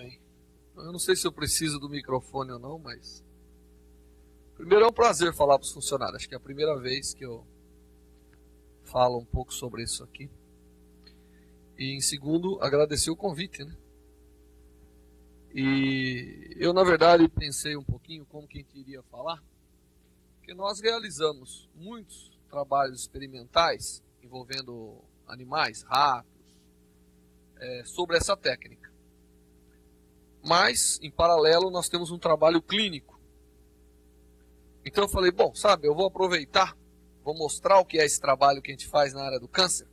bem. Eu não sei se eu preciso do microfone ou não, mas... Primeiro, é um prazer falar para os funcionários. Acho que é a primeira vez que eu falo um pouco sobre isso aqui. E, em segundo, agradecer o convite, né? E eu, na verdade, pensei um pouquinho como que a gente iria falar, porque nós realizamos muitos trabalhos experimentais envolvendo animais, ratos, sobre essa técnica. Mas, em paralelo, nós temos um trabalho clínico. Então eu falei, bom, sabe, eu vou aproveitar, vou mostrar o que é esse trabalho que a gente faz na área do câncer.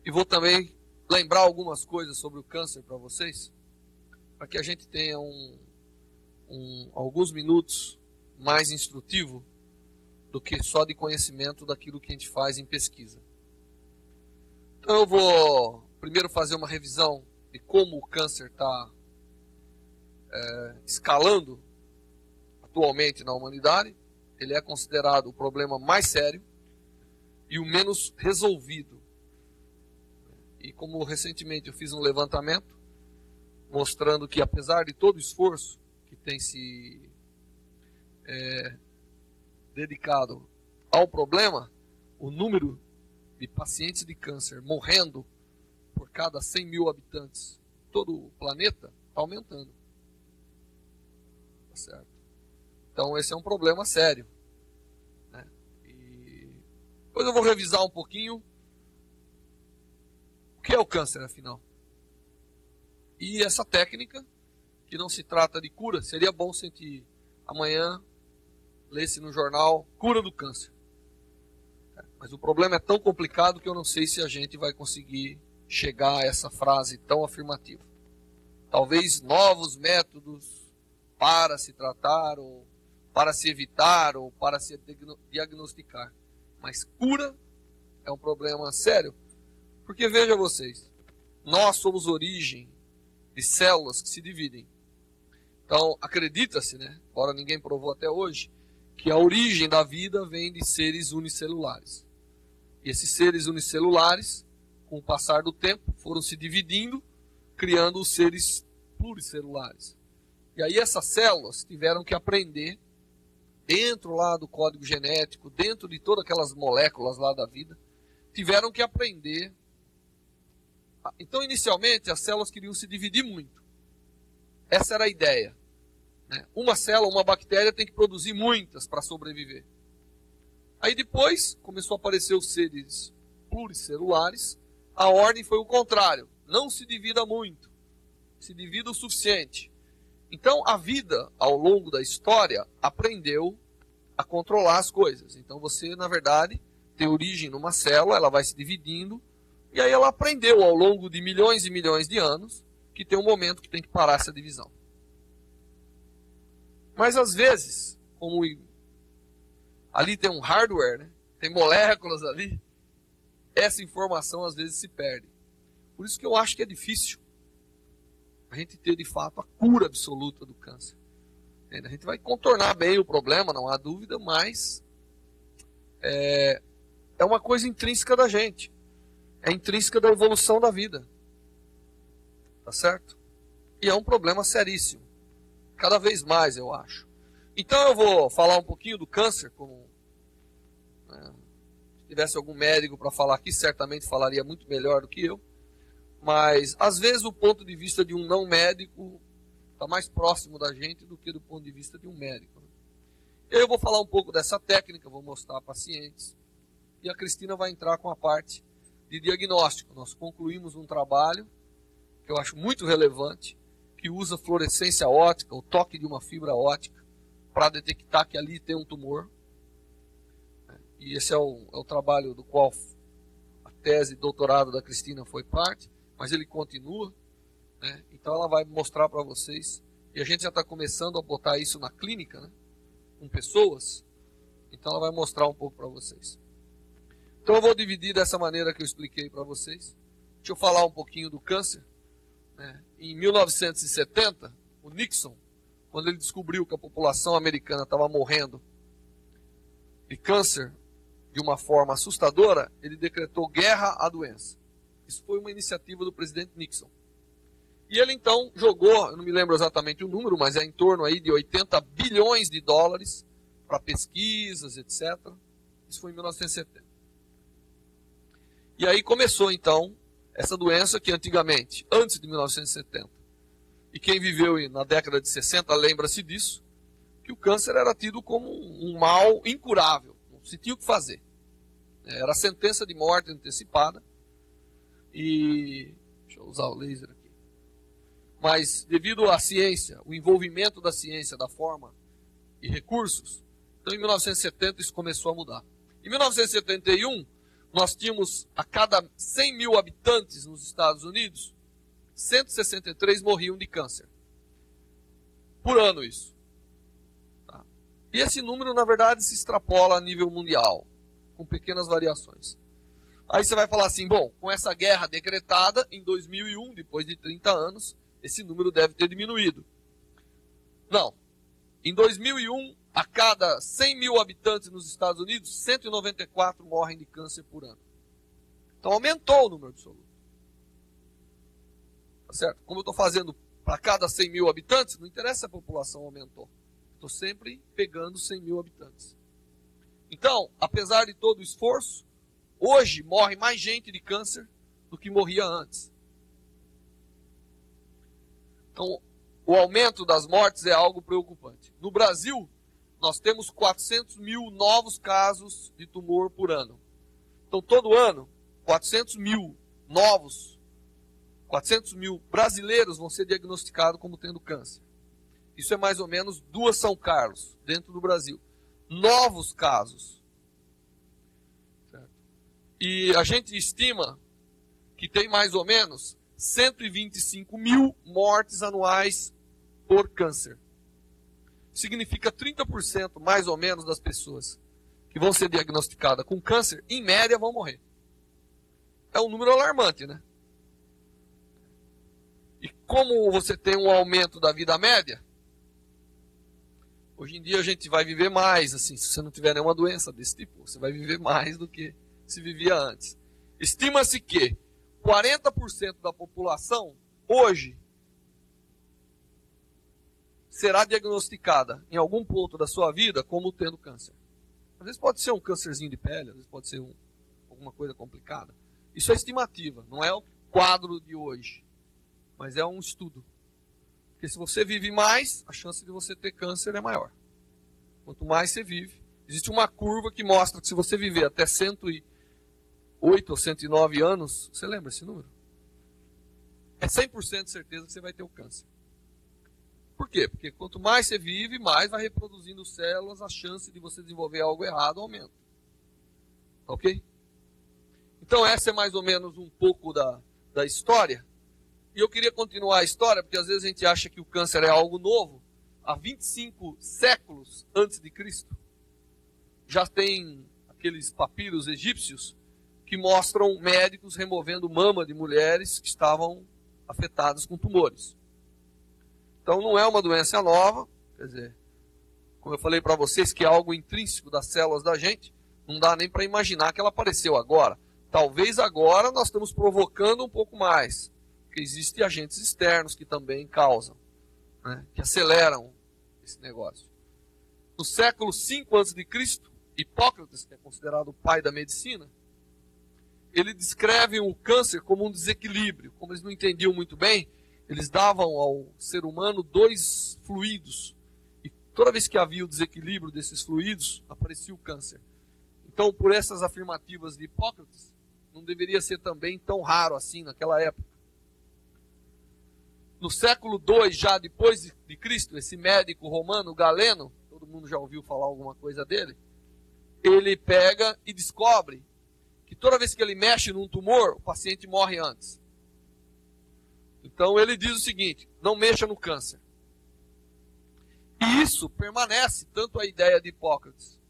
E vou também lembrar algumas coisas sobre o câncer para vocês, para que a gente tenha alguns minutos mais instrutivo do que só de conhecimento daquilo que a gente faz em pesquisa. Então eu vou primeiro fazer uma revisão de como o câncer está escalando atualmente na humanidade. Ele é considerado o problema mais sério e o menos resolvido. E como recentemente eu fiz um levantamento mostrando que, apesar de todo o esforço que tem se dedicado ao problema, o número de pacientes de câncer morrendo por cada 100 mil habitantes em todo o planeta está aumentando. Tá certo? Então esse é um problema sério, né? E depois eu vou revisar um pouquinho o que é o câncer, afinal. E essa técnica, que não se trata de cura, seria bom se a gente amanhã lesse no jornal cura do câncer. Mas o problema é tão complicado que eu não sei se a gente vai conseguir chegar a essa frase tão afirmativa. Talvez novos métodos para se tratar, ou para se evitar, ou para se diagnosticar. Mas cura é um problema sério. Porque veja vocês, nós somos origem de células que se dividem. Então, acredita-se, né, embora ninguém provou até hoje, que a origem da vida vem de seres unicelulares. E esses seres unicelulares, com o passar do tempo, foram se dividindo, criando os seres pluricelulares. E aí essas células tiveram que aprender, dentro lá do código genético, dentro de todas aquelas moléculas lá da vida, tiveram que aprender. Então, inicialmente, as células queriam se dividir muito. Essa era a ideia. Uma célula, uma bactéria tem que produzir muitas para sobreviver. Aí depois começou a aparecer os seres pluricelulares. A ordem foi o contrário. Não se divida muito. Se divida o suficiente. Então a vida, ao longo da história, aprendeu a controlar as coisas. Então você, na verdade, tem origem numa célula, ela vai se dividindo. E aí ela aprendeu ao longo de milhões e milhões de anos que tem um momento que tem que parar essa divisão. Mas às vezes, como ali tem um hardware, né? Tem moléculas ali, essa informação às vezes se perde. Por isso que eu acho que é difícil a gente ter de fato a cura absoluta do câncer. A gente vai contornar bem o problema, não há dúvida, mas é uma coisa intrínseca da gente. É intrínseca da evolução da vida. Tá certo? E é um problema seríssimo. Cada vez mais, eu acho. Então eu vou falar um pouquinho do câncer, como se tivesse algum médico para falar aqui, certamente falaria muito melhor do que eu. Mas, às vezes, o ponto de vista de um não médico está mais próximo da gente do que do ponto de vista de um médico. Eu vou falar um pouco dessa técnica, vou mostrar a pacientes. E a Cristina vai entrar com a parte de diagnóstico. Nós concluímos um trabalho que eu acho muito relevante, que usa fluorescência óptica, o toque de uma fibra óptica, para detectar que ali tem um tumor. E esse é o trabalho do qual a tese de doutorado da Cristina foi parte, mas ele continua, né? Então ela vai mostrar para vocês, e a gente já está começando a botar isso na clínica, né? Com pessoas, então ela vai mostrar um pouco para vocês. Então eu vou dividir dessa maneira que eu expliquei para vocês. Deixa eu falar um pouquinho do câncer. Em 1970, o Nixon, quando ele descobriu que a população americana estava morrendo de câncer de uma forma assustadora, ele decretou guerra à doença. Isso foi uma iniciativa do presidente Nixon. E ele então jogou, eu não me lembro exatamente o número, mas é em torno aí de 80 bilhões de dólares para pesquisas, etc. Isso foi em 1970. E aí começou então essa doença que antigamente, antes de 1970, e quem viveu na década de 60 lembra-se disso, que o câncer era tido como um mal incurável, não se tinha o que fazer. Era sentença de morte antecipada. E deixa eu usar o laser aqui. Mas devido à ciência, o envolvimento da ciência da forma e recursos, então em 1970 isso começou a mudar. Em 1971, nós tínhamos a cada 100 mil habitantes nos Estados Unidos, 163 morriam de câncer. Por ano isso. Tá? E esse número, na verdade, se extrapola a nível mundial, com pequenas variações. Aí você vai falar assim, bom, com essa guerra decretada em 2001, depois de 30 anos, esse número deve ter diminuído. Não. Em 2001, a cada 100 mil habitantes nos Estados Unidos, 194 morrem de câncer por ano. Então aumentou o número absoluto. Tá certo? Como eu estou fazendo para cada 100 mil habitantes, não interessa se a população aumentou. Estou sempre pegando 100 mil habitantes. Então, apesar de todo o esforço, hoje morre mais gente de câncer do que morria antes. Então, o aumento das mortes é algo preocupante. No Brasil, nós temos 400 mil novos casos de tumor por ano. Então, todo ano, 400 mil novos, 400 mil brasileiros vão ser diagnosticados como tendo câncer. Isso é mais ou menos 2 São Carlos, dentro do Brasil. Novos casos. Certo? E a gente estima que tem mais ou menos 125 mil mortes anuais por câncer. Significa 30% mais ou menos das pessoas que vão ser diagnosticadas com câncer, em média, vão morrer. É um número alarmante, né? E como você tem um aumento da vida média, hoje em dia a gente vai viver mais, assim, se você não tiver nenhuma doença desse tipo, você vai viver mais do que se vivia antes. Estima-se que 40% da população, hoje, será diagnosticada em algum ponto da sua vida como tendo câncer. Às vezes pode ser um câncerzinho de pele, às vezes pode ser alguma coisa complicada. Isso é estimativa, não é o quadro de hoje, mas é um estudo. Porque se você vive mais, a chance de você ter câncer é maior. Quanto mais você vive, existe uma curva que mostra que se você viver até 108 ou 109 anos, você lembra esse número? É 100% de certeza que você vai ter o câncer. Por quê? Porque quanto mais você vive, mais vai reproduzindo células, a chance de você desenvolver algo errado aumenta. Ok? Então essa é mais ou menos um pouco da história. E eu queria continuar a história, porque às vezes a gente acha que o câncer é algo novo. Há 25 séculos antes de Cristo, já tem aqueles papiros egípcios que mostram médicos removendo mama de mulheres que estavam afetadas com tumores. Então não é uma doença nova, quer dizer, como eu falei para vocês, que é algo intrínseco das células da gente, não dá nem para imaginar que ela apareceu agora. Talvez agora nós estamos provocando um pouco mais, porque existem agentes externos que também causam, né, que aceleram esse negócio. No século V a.C., Hipócrates, que é considerado o pai da medicina, ele descreve o câncer como um desequilíbrio. Como eles não entendiam muito bem, eles davam ao ser humano 2 fluidos. E toda vez que havia o desequilíbrio desses fluidos, aparecia o câncer. Então, por essas afirmativas de Hipócrates, não deveria ser também tão raro assim naquela época. No século II, já depois de Cristo, esse médico romano, Galeno, todo mundo já ouviu falar alguma coisa dele, ele pega e descobre que toda vez que ele mexe num tumor, o paciente morre antes. Então ele diz o seguinte: não mexa no câncer. E isso permanece, tanto a ideia de Hipócrates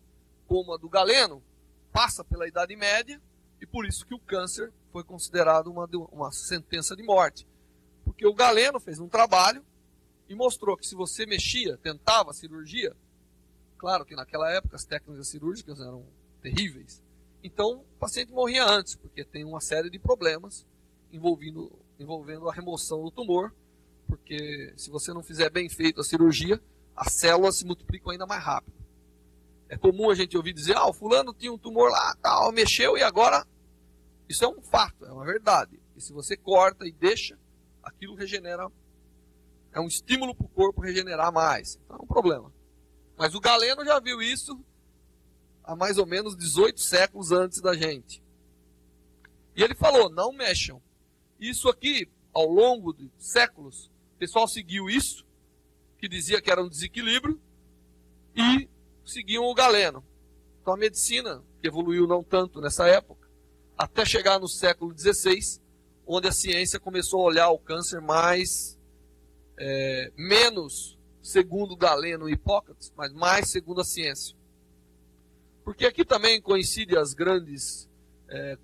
como a do Galeno, passa pela Idade Média, e por isso que o câncer foi considerado uma sentença de morte. Porque o Galeno fez um trabalho e mostrou que se você mexia, tentava a cirurgia, claro que naquela época as técnicas cirúrgicas eram terríveis, então o paciente morria antes, porque tem uma série de problemas envolvendo a remoção do tumor, porque se você não fizer bem feito a cirurgia, as células se multiplicam ainda mais rápido. É comum a gente ouvir dizer, o fulano tinha um tumor lá, tal, mexeu e agora... Isso é um fato, é uma verdade. E se você corta e deixa, aquilo regenera. É um estímulo para o corpo regenerar mais. Então é um problema. Mas o Galeno já viu isso há mais ou menos 18 séculos antes da gente. E ele falou, não mexam. Isso aqui, ao longo de séculos, o pessoal seguiu isso, que dizia que era um desequilíbrio, e seguiam o Galeno. Então a medicina, que evoluiu não tanto nessa época, até chegar no século XVI, onde a ciência começou a olhar o câncer menos segundo Galeno e Hipócrates, mas mais segundo a ciência. Porque aqui também coincide as grandes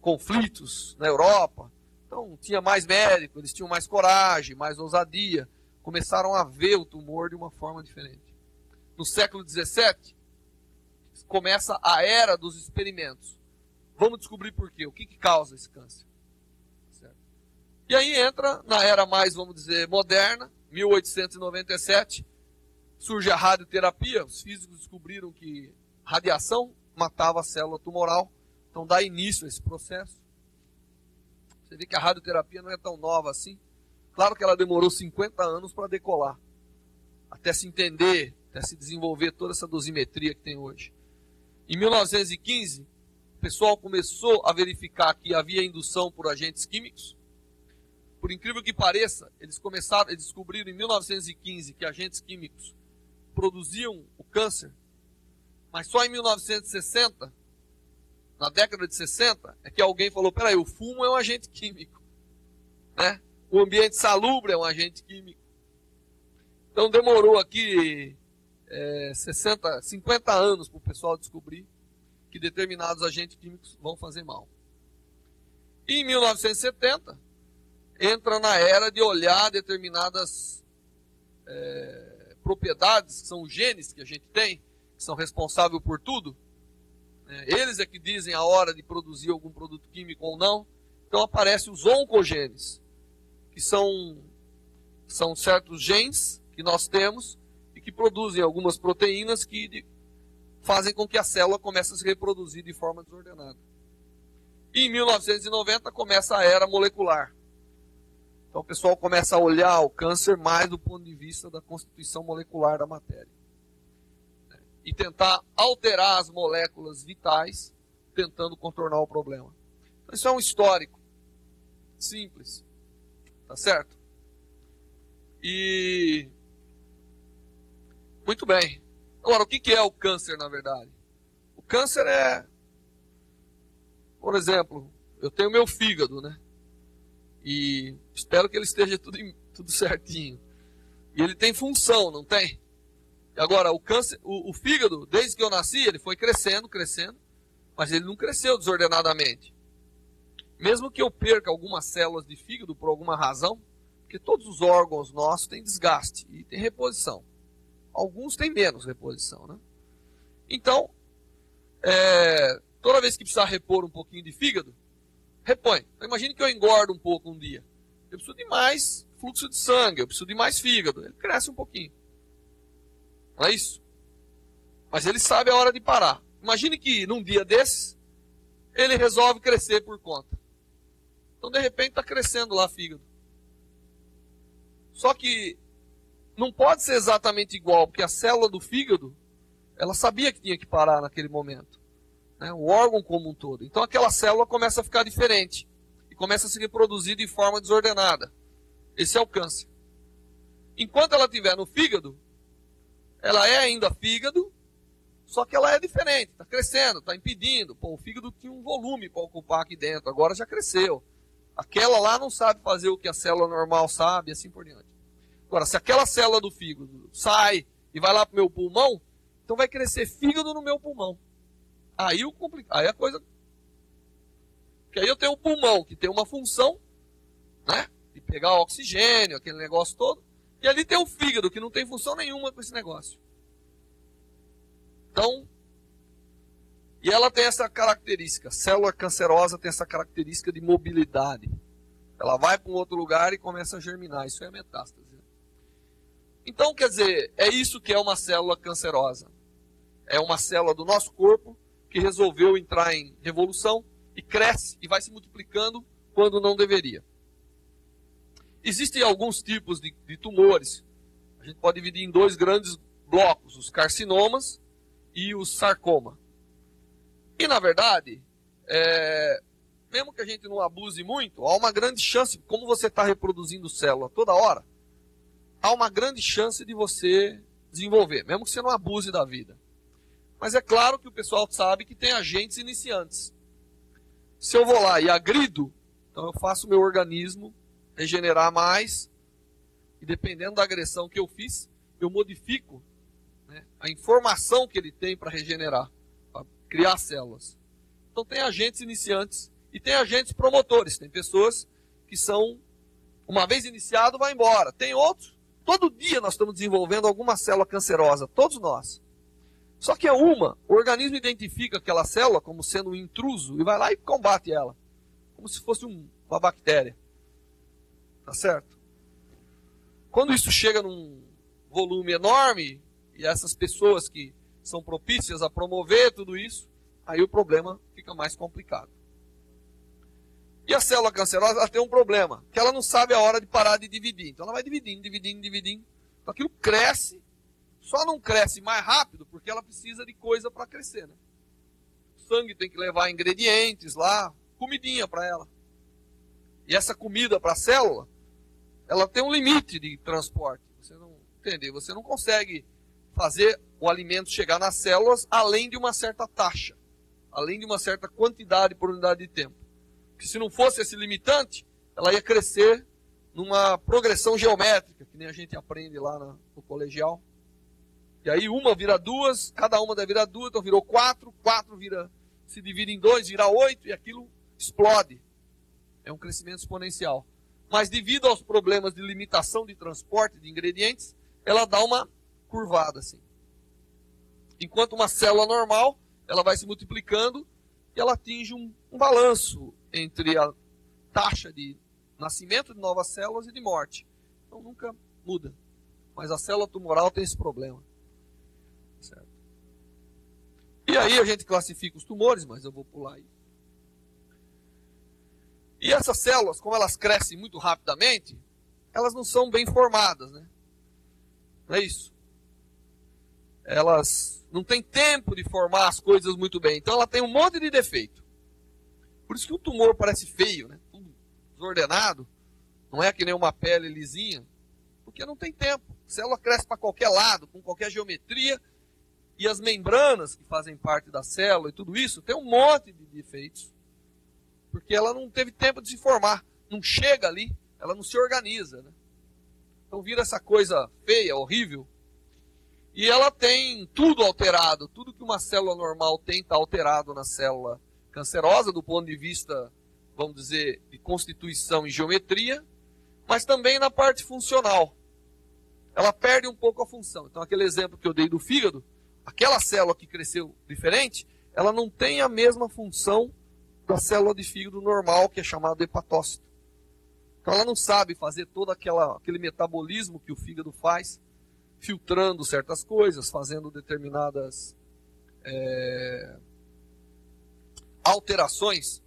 conflitos na Europa. Então tinha mais médico, eles tinham mais coragem, mais ousadia, começaram a ver o tumor de uma forma diferente. No século XVII, começa a era dos experimentos. Vamos descobrir por quê, o que causa esse câncer. Certo? E aí entra na era mais, vamos dizer, moderna, 1897, surge a radioterapia, os físicos descobriram que radiação matava a célula tumoral, então dá início a esse processo. Você vê que a radioterapia não é tão nova assim. Claro que ela demorou 50 anos para decolar, até se entender, até se desenvolver toda essa dosimetria que tem hoje. Em 1915, o pessoal começou a verificar que havia indução por agentes químicos. Por incrível que pareça, eles descobriram em 1915 que agentes químicos produziam o câncer, mas só em 1960, na década de 60, é que alguém falou, peraí, o fumo é um agente químico, né? O ambiente salubre é um agente químico. Então demorou aqui 50 anos para o pessoal descobrir que determinados agentes químicos vão fazer mal. E em 1970, entra na era de olhar determinadas propriedades, que são os genes que a gente tem, que são responsáveis por tudo. Eles é que dizem a hora de produzir algum produto químico ou não. Então aparecem os oncogenes, que são certos genes que nós temos e que produzem algumas proteínas que fazem com que a célula comece a se reproduzir de forma desordenada. E em 1990 começa a era molecular. Então o pessoal começa a olhar o câncer mais do ponto de vista da constituição molecular da matéria. E tentar alterar as moléculas vitais, tentando contornar o problema. Então, isso é um histórico simples. Tá certo? E... muito bem. Agora, o que é o câncer, na verdade? O câncer é... por exemplo, eu tenho meu fígado, né? E espero que ele esteja tudo certinho. E ele tem função, não tem? Agora, o câncer, o fígado, desde que eu nasci, ele foi crescendo, mas ele não cresceu desordenadamente. Mesmo que eu perca algumas células de fígado por alguma razão, porque todos os órgãos nossos têm desgaste e tem reposição. Alguns têm menos reposição, né? Então, toda vez que precisar repor um pouquinho de fígado, repõe. Então, imagine que eu engordo um pouco um dia. Eu preciso de mais fluxo de sangue, eu preciso de mais fígado. Ele cresce um pouquinho. Não é isso? Mas ele sabe a hora de parar. Imagine que num dia desses, ele resolve crescer por conta. Então, de repente, está crescendo lá fígado. Só que não pode ser exatamente igual, porque a célula do fígado, ela sabia que tinha que parar naquele momento. Né? O órgão como um todo. Então, aquela célula começa a ficar diferente. E começa a se reproduzir de forma desordenada. Esse é o câncer. Enquanto ela estiver no fígado, ela é ainda fígado, só que ela é diferente, está crescendo, está impedindo. Pô, o fígado tinha um volume para ocupar aqui dentro, agora já cresceu. Aquela lá não sabe fazer o que a célula normal sabe, e assim por diante. Agora, se aquela célula do fígado sai e vai lá para o meu pulmão, então vai crescer fígado no meu pulmão. Aí a coisa... porque aí eu tenho um pulmão que tem uma função, né, de pegar oxigênio, aquele negócio todo. E ali tem o fígado, que não tem função nenhuma com esse negócio. Então, e ela tem essa característica, a célula cancerosa tem essa característica de mobilidade. Ela vai para um outro lugar e começa a germinar, isso é metástase. Então, quer dizer, é isso que é uma célula cancerosa. É uma célula do nosso corpo que resolveu entrar em revolução e cresce e vai se multiplicando quando não deveria. Existem alguns tipos de tumores. A gente pode dividir em dois grandes blocos, os carcinomas e o sarcoma. E, na verdade, mesmo que a gente não abuse muito, há uma grande chance, como você está reproduzindo célula toda hora, há uma grande chance de você desenvolver, mesmo que você não abuse da vida. Mas é claro que o pessoal sabe que tem agentes iniciantes. Se eu vou lá e agrido, então eu faço o meu organismo regenerar mais, e dependendo da agressão que eu fiz, eu modifico, né, a informação que ele tem para regenerar, para criar células. Então tem agentes iniciantes e tem agentes promotores. Tem pessoas que são, uma vez iniciado, vai embora. Tem outros, todo dia nós estamos desenvolvendo alguma célula cancerosa, todos nós. Só que o organismo identifica aquela célula como sendo um intruso e vai lá e combate ela, como se fosse uma bactéria. Tá certo? Quando isso chega num volume enorme, e essas pessoas que são propícias a promover tudo isso, aí o problema fica mais complicado. E a célula cancerosa, ela tem um problema, que ela não sabe a hora de parar de dividir. Então ela vai dividindo. Então aquilo cresce, só não cresce mais rápido porque ela precisa de coisa para crescer, né? O sangue tem que levar ingredientes lá, comidinha para ela. E essa comida para a célula, ela tem um limite de transporte. Você não entende? Você não consegue fazer o alimento chegar nas células além de uma certa taxa, além de uma certa quantidade por unidade de tempo. Porque se não fosse esse limitante, ela ia crescer numa progressão geométrica, que nem a gente aprende lá no colegial. E aí uma vira duas, cada uma deve virar duas, então virou quatro se divide em dois, vira 8, e aquilo explode. É um crescimento exponencial. Mas devido aos problemas de limitação de transporte de ingredientes, ela dá uma curvada assim. Enquanto uma célula normal, ela vai se multiplicando e ela atinge um balanço entre a taxa de nascimento de novas células e de morte. Então nunca muda. Mas a célula tumoral tem esse problema. Certo? E aí a gente classifica os tumores, mas eu vou pular aí. E essas células, como elas crescem muito rapidamente, elas não são bem formadas, né? Não é isso? Elas não têm tempo de formar as coisas muito bem. Então ela tem um monte de defeito. Por isso que o tumor parece feio, né? Tudo desordenado. Não é que nem uma pele lisinha. Porque não tem tempo. A célula cresce para qualquer lado, com qualquer geometria. E as membranas que fazem parte da célula e tudo isso, tem um monte de defeitos. Porque ela não teve tempo de se formar. Não chega ali, ela não se organiza, né? Então vira essa coisa feia, horrível. E ela tem tudo alterado. Tudo que uma célula normal tem está alterado na célula cancerosa, do ponto de vista, vamos dizer, de constituição e geometria, mas também na parte funcional. Ela perde um pouco a função. Então aquele exemplo que eu dei do fígado, aquela célula que cresceu diferente, ela não tem a mesma função da célula de fígado normal, que é chamada hepatócito. Então ela não sabe fazer todo aquele metabolismo que o fígado faz, filtrando certas coisas, fazendo determinadas alterações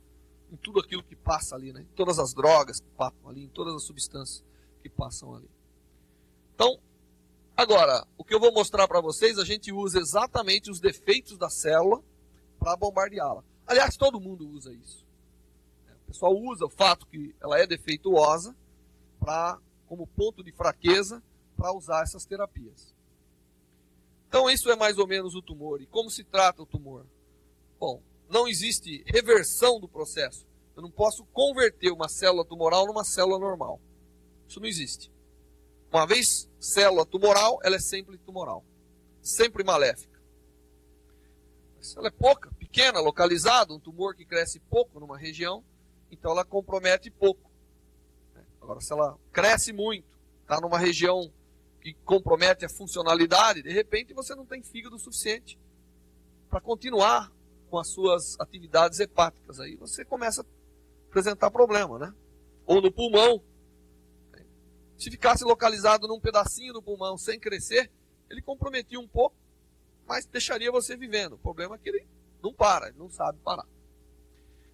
em tudo aquilo que passa ali, né? Em todas as drogas que passam ali, em todas as substâncias que passam ali. Então, agora, o que eu vou mostrar para vocês, a gente usa exatamente os defeitos da célula para bombardeá-la. Aliás, todo mundo usa isso. O pessoal usa o fato que ela é defeituosa como ponto de fraqueza para usar essas terapias. Então, isso é mais ou menos o tumor. E como se trata o tumor? Bom, não existe reversão do processo. Eu não posso converter uma célula tumoral numa célula normal. Isso não existe. Uma vez célula tumoral, ela é sempre tumoral. Sempre maléfica. Se ela é pouca, pequena, localizada, um tumor que cresce pouco numa região, então ela compromete pouco. Agora, se ela cresce muito, está numa região que compromete a funcionalidade, de repente você não tem fígado suficiente para continuar com as suas atividades hepáticas. Aí você começa a apresentar problema, né? Ou no pulmão. Se ficasse localizado num pedacinho do pulmão sem crescer, ele comprometia um pouco, mas deixaria você vivendo. O problema é que ele não para, ele não sabe parar.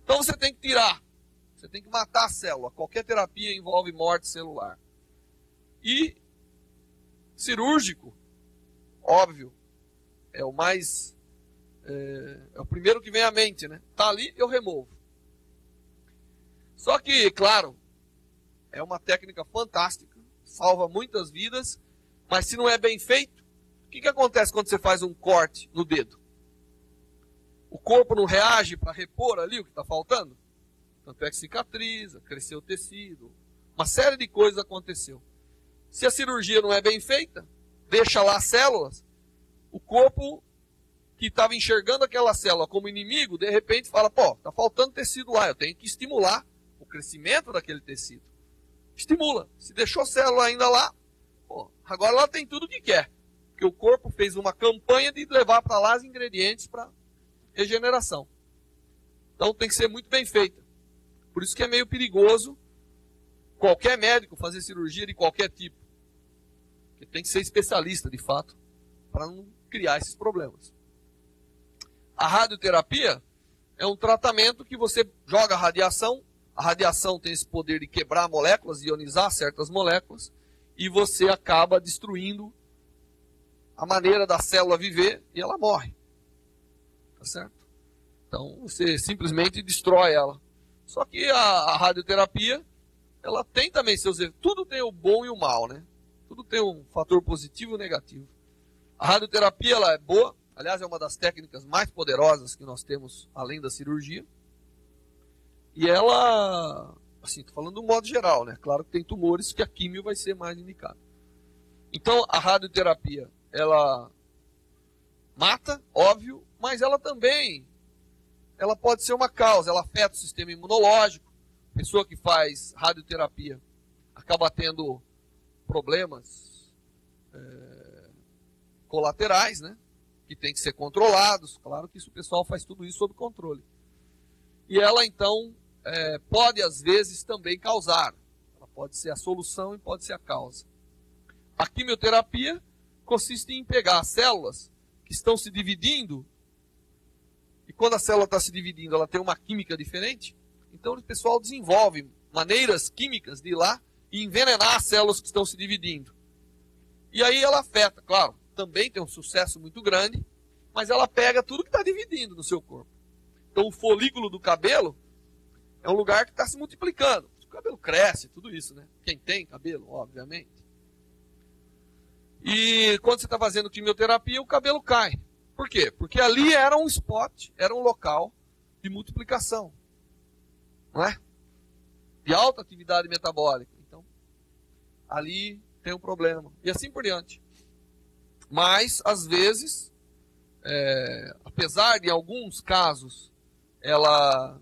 Então você tem que tirar, você tem que matar a célula. Qualquer terapia envolve morte celular. E cirúrgico, óbvio, é o mais... é o primeiro que vem à mente, né? Tá ali, eu removo. Só que, claro, é uma técnica fantástica, salva muitas vidas, mas se não é bem feito, o que acontece quando você faz um corte no dedo? O corpo não reage para repor ali o que está faltando? Tanto é que cicatriza, cresceu o tecido, uma série de coisas aconteceu. Se a cirurgia não é bem feita, deixa lá as células, o corpo que estava enxergando aquela célula como inimigo, de repente fala, pô, está faltando tecido lá, eu tenho que estimular o crescimento daquele tecido. Estimula. Se deixou a célula ainda lá, pô, agora ela tem tudo o que quer. Porque o corpo fez uma campanha de levar para lá os ingredientes para regeneração. Então tem que ser muito bem feita. Por isso que é meio perigoso qualquer médico fazer cirurgia de qualquer tipo. Porque tem que ser especialista, de fato, para não criar esses problemas. A radioterapia é um tratamento que você joga radiação. A radiação tem esse poder de quebrar moléculas, ionizar certas moléculas, e você acaba destruindo a maneira da célula viver e ela morre. Tá certo? Então você simplesmente destrói ela. Só que a radioterapia, ela tem também seus efeitos. Tudo tem o bom e o mal, né? Tudo tem um fator positivo e negativo. A radioterapia, ela é boa. Aliás, é uma das técnicas mais poderosas que nós temos além da cirurgia. E ela, assim, estou falando do modo geral, né? Claro que tem tumores que a químio vai ser mais indicada. Então, a radioterapia, ela mata, óbvio, mas ela também, ela pode ser uma causa, ela afeta o sistema imunológico. A pessoa que faz radioterapia acaba tendo problemas colaterais, né? Que tem que ser controlados. Claro que isso, o pessoal faz tudo isso sob controle. E ela, então, pode, às vezes, também causar. Ela pode ser a solução e pode ser a causa. A quimioterapia consiste em pegar as células que estão se dividindo, e quando a célula está se dividindo, ela tem uma química diferente, então o pessoal desenvolve maneiras químicas de ir lá e envenenar as células que estão se dividindo. E aí ela afeta, claro, também tem um sucesso muito grande, mas ela pega tudo que está dividindo no seu corpo. Então o folículo do cabelo é um lugar que está se multiplicando. O cabelo cresce, tudo isso, né? Quem tem cabelo, obviamente. E quando você está fazendo quimioterapia, o cabelo cai. Por quê? Porque ali era um spot, era um local de multiplicação. Não é? De alta atividade metabólica. Então, ali tem um problema. E assim por diante. Mas, às vezes, apesar de, em alguns casos, ela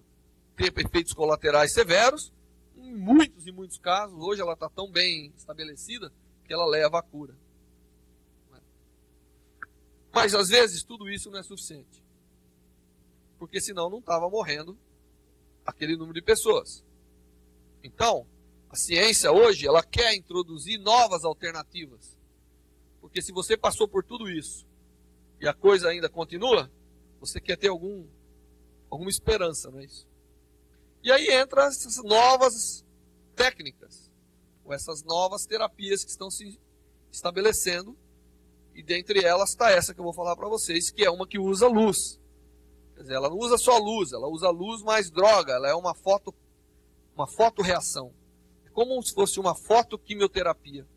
ter efeitos colaterais severos, em muitos e muitos casos, hoje ela está tão bem estabelecida que ela leva à cura. Mas, às vezes, tudo isso não é suficiente. Porque senão não estava morrendo aquele número de pessoas. Então, a ciência hoje, ela quer introduzir novas alternativas. Porque se você passou por tudo isso e a coisa ainda continua, você quer ter alguma esperança, não é isso? E aí entram essas novas técnicas, ou essas novas terapias que estão se estabelecendo, e dentre elas está essa que eu vou falar para vocês, que é uma que usa luz. Quer dizer, ela não usa só luz, ela usa luz mais droga, ela é uma fotorreação. É como se fosse uma fotoquimioterapia.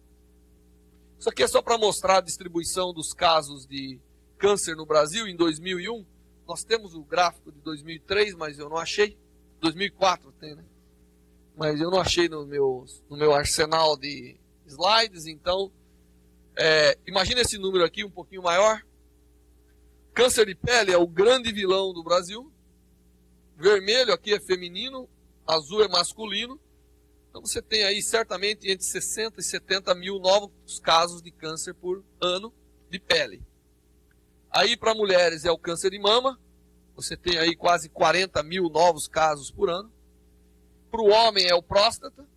Isso aqui é só para mostrar a distribuição dos casos de câncer no Brasil em 2001. Nós temos o gráfico de 2003, mas eu não achei. 2004 tem, né? Mas eu não achei no meu arsenal de slides, então... imagina esse número aqui um pouquinho maior. Câncer de pele é o grande vilão do Brasil. Vermelho aqui é feminino, azul é masculino. Então você tem aí certamente entre 60 e 70 mil novos casos de câncer por ano de pele. Aí para mulheres é o câncer de mama. Você tem aí quase 40 mil novos casos por ano. Para o homem é o próstata,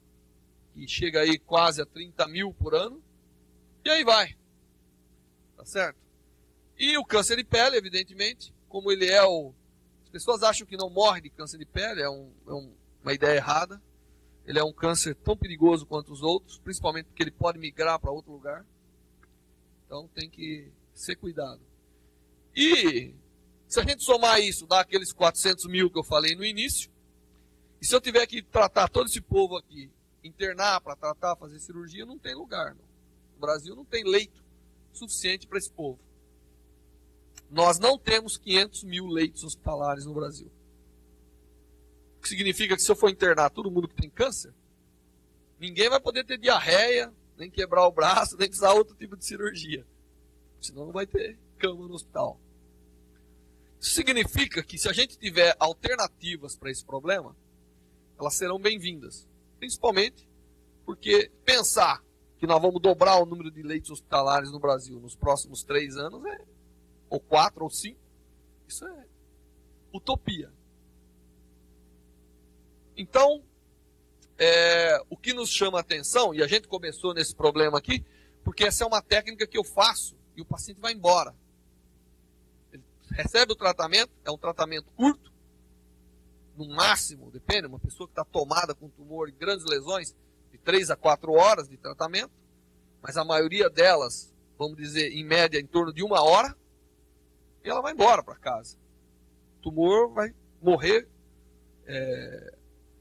que chega aí quase a 30 mil por ano, e aí vai, tá certo? E o câncer de pele, evidentemente, como ele é as pessoas acham que não morre de câncer de pele, é uma ideia errada. Ele é um câncer tão perigoso quanto os outros, principalmente porque ele pode migrar para outro lugar. Então tem que ser cuidado. E se a gente somar isso, dá aqueles 400 mil que eu falei no início, e se eu tiver que tratar todo esse povo aqui, internar para tratar, fazer cirurgia, não tem lugar. Não. No Brasil não tem leito suficiente para esse povo. Nós não temos 500 mil leitos hospitalares no Brasil. O que significa que se eu for internar todo mundo que tem câncer, ninguém vai poder ter diarreia, nem quebrar o braço, nem precisar outro tipo de cirurgia. Senão não vai ter cama no hospital. Isso significa que se a gente tiver alternativas para esse problema, elas serão bem-vindas. Principalmente porque pensar que nós vamos dobrar o número de leitos hospitalares no Brasil nos próximos 3 anos, ou 4 ou 5, isso é utopia. Então, o que nos chama a atenção, e a gente começou nesse problema aqui, porque essa é uma técnica que eu faço e o paciente vai embora. Ele recebe o tratamento, é um tratamento curto, no máximo, depende, uma pessoa que está tomada com tumor e grandes lesões, de 3 a 4 horas de tratamento, mas a maioria delas, vamos dizer, em média, em torno de 1 hora, e ela vai embora para casa. O tumor vai morrer,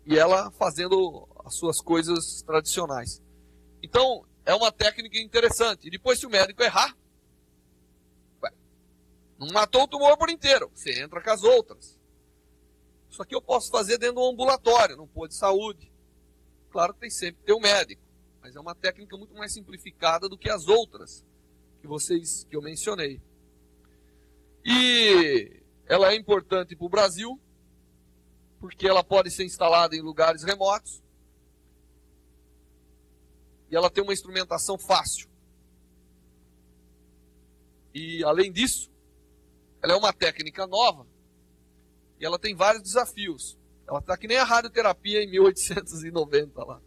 e ela fazendo as suas coisas tradicionais. Então, é uma técnica interessante. E depois, se o médico errar, não matou o tumor por inteiro, você entra com as outras. Isso aqui eu posso fazer dentro do ambulatório, num posto de saúde. Claro que tem sempre que ter um médico, mas é uma técnica muito mais simplificada do que as outras que eu mencionei. E ela é importante para o Brasil, porque ela pode ser instalada em lugares remotos e ela tem uma instrumentação fácil. E, além disso, ela é uma técnica nova e ela tem vários desafios. Ela está que nem a radioterapia em 1890 lá.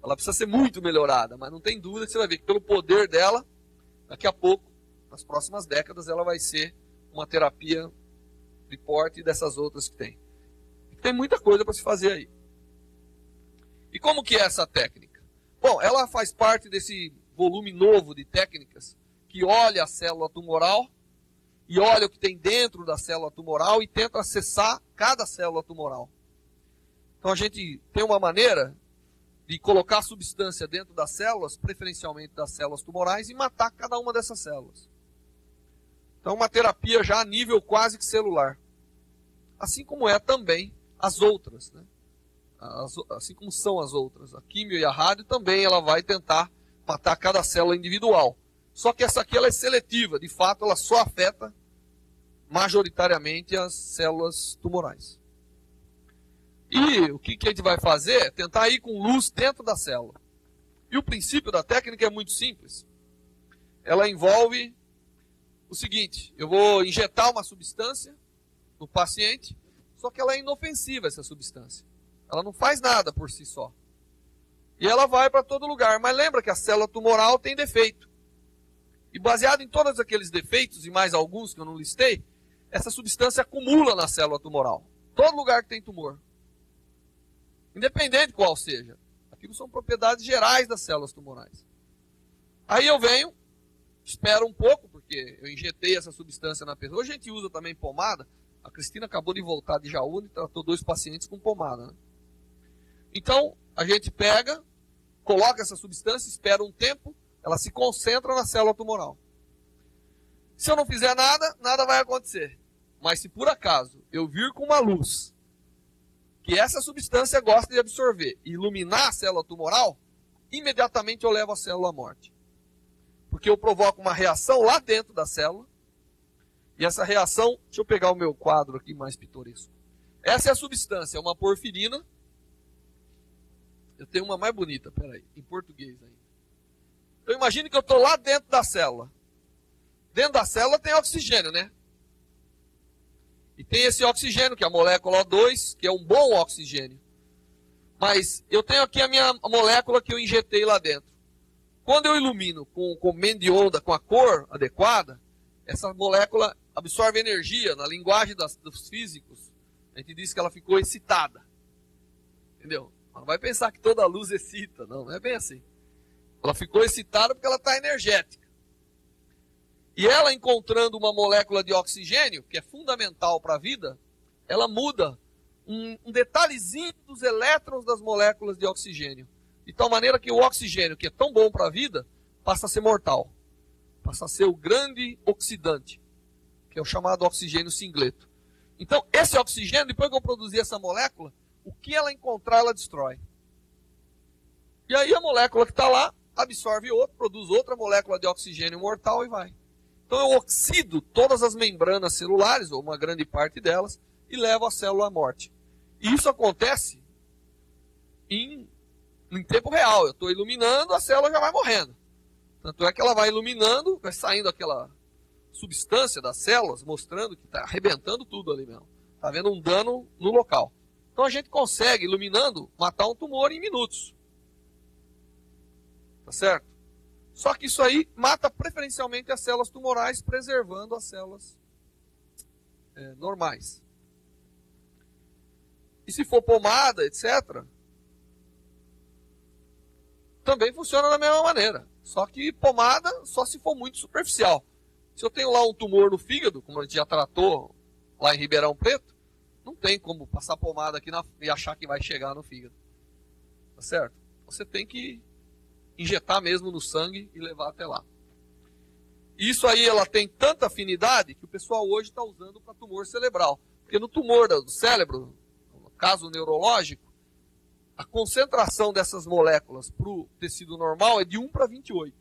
Ela precisa ser muito melhorada, mas não tem dúvida que você vai ver que pelo poder dela, daqui a pouco, nas próximas décadas, ela vai ser uma terapia de porte dessas outras que tem. Tem muita coisa para se fazer aí. E como que é essa técnica? Bom, ela faz parte desse volume novo de técnicas que olha a célula tumoral e olha o que tem dentro da célula tumoral e tenta acessar cada célula tumoral. Então a gente tem uma maneira de colocar substância dentro das células, preferencialmente das células tumorais, e matar cada uma dessas células. Então uma terapia já a nível quase que celular. Assim como é também as outras, né? Assim como são as outras. A químio e a rádio também ela vai tentar matar cada célula individual. Só que essa aqui ela é seletiva, de fato ela só afeta majoritariamente as células tumorais. E o que a gente vai fazer é tentar ir com luz dentro da célula. E o princípio da técnica é muito simples. Ela envolve o seguinte: eu vou injetar uma substância no paciente, só que ela é inofensiva, essa substância. Ela não faz nada por si só. E ela vai para todo lugar. Mas lembra que a célula tumoral tem defeito. E baseado em todos aqueles defeitos, e mais alguns que eu não listei, essa substância acumula na célula tumoral. Todo lugar que tem tumor. Independente qual seja. Aquilo são propriedades gerais das células tumorais. Aí eu venho, espero um pouco, porque eu injetei essa substância na pessoa. Hoje a gente usa também pomada. A Cristina acabou de voltar de Jaú e tratou 2 pacientes com pomada, né? Então, a gente pega, coloca essa substância, espera um tempo, ela se concentra na célula tumoral. Se eu não fizer nada, nada vai acontecer. Mas se por acaso eu vir com uma luz que essa substância gosta de absorver e iluminar a célula tumoral, imediatamente eu levo a célula à morte. Porque eu provoco uma reação lá dentro da célula. E essa reação, deixa eu pegar o meu quadro aqui mais pitoresco. Essa é a substância, é uma porfirina. Eu tenho uma mais bonita, peraí, em português ainda. Então imagine que eu estou lá dentro da célula. Dentro da célula tem oxigênio, né? E tem esse oxigênio, que é a molécula O2, que é um bom oxigênio. Mas eu tenho aqui a minha molécula que eu injetei lá dentro. Quando eu ilumino com o comendo de onda, com a cor adequada, essa molécula absorve energia. Na linguagem dos físicos, a gente diz que ela ficou excitada. Entendeu? Não vai pensar que toda luz excita. Não é bem assim. Ela ficou excitada porque ela está energética. E ela, encontrando uma molécula de oxigênio, que é fundamental para a vida, ela muda um detalhezinho dos elétrons das moléculas de oxigênio. De tal maneira que o oxigênio, que é tão bom para a vida, passa a ser mortal. Passa a ser o grande oxidante, que é o chamado oxigênio singleto. Então, esse oxigênio, depois que eu produzir essa molécula, o que ela encontrar, ela destrói. E aí a molécula que está lá, absorve outro, produz outra molécula de oxigênio mortal e vai. Então eu oxido todas as membranas celulares, ou uma grande parte delas, e levo a célula à morte. E isso acontece em tempo real. Eu estou iluminando, a célula já vai morrendo. Tanto é que ela vai iluminando, vai saindo aquela substância das células, mostrando que está arrebentando tudo ali mesmo. Está havendo um dano no local. Então a gente consegue, iluminando, matar um tumor em minutos. Tá certo? Só que isso aí mata preferencialmente as células tumorais, preservando as células normais. E se for pomada, etc., também funciona da mesma maneira. Só que pomada só se for muito superficial. Se eu tenho lá um tumor no fígado, como a gente já tratou lá em Ribeirão Preto, não tem como passar pomada aqui e achar que vai chegar no fígado. Tá certo? Você tem que injetar mesmo no sangue e levar até lá. Isso aí ela tem tanta afinidade que o pessoal hoje está usando para tumor cerebral. Porque no tumor do cérebro, no caso neurológico, a concentração dessas moléculas para o tecido normal é de 1 para 28.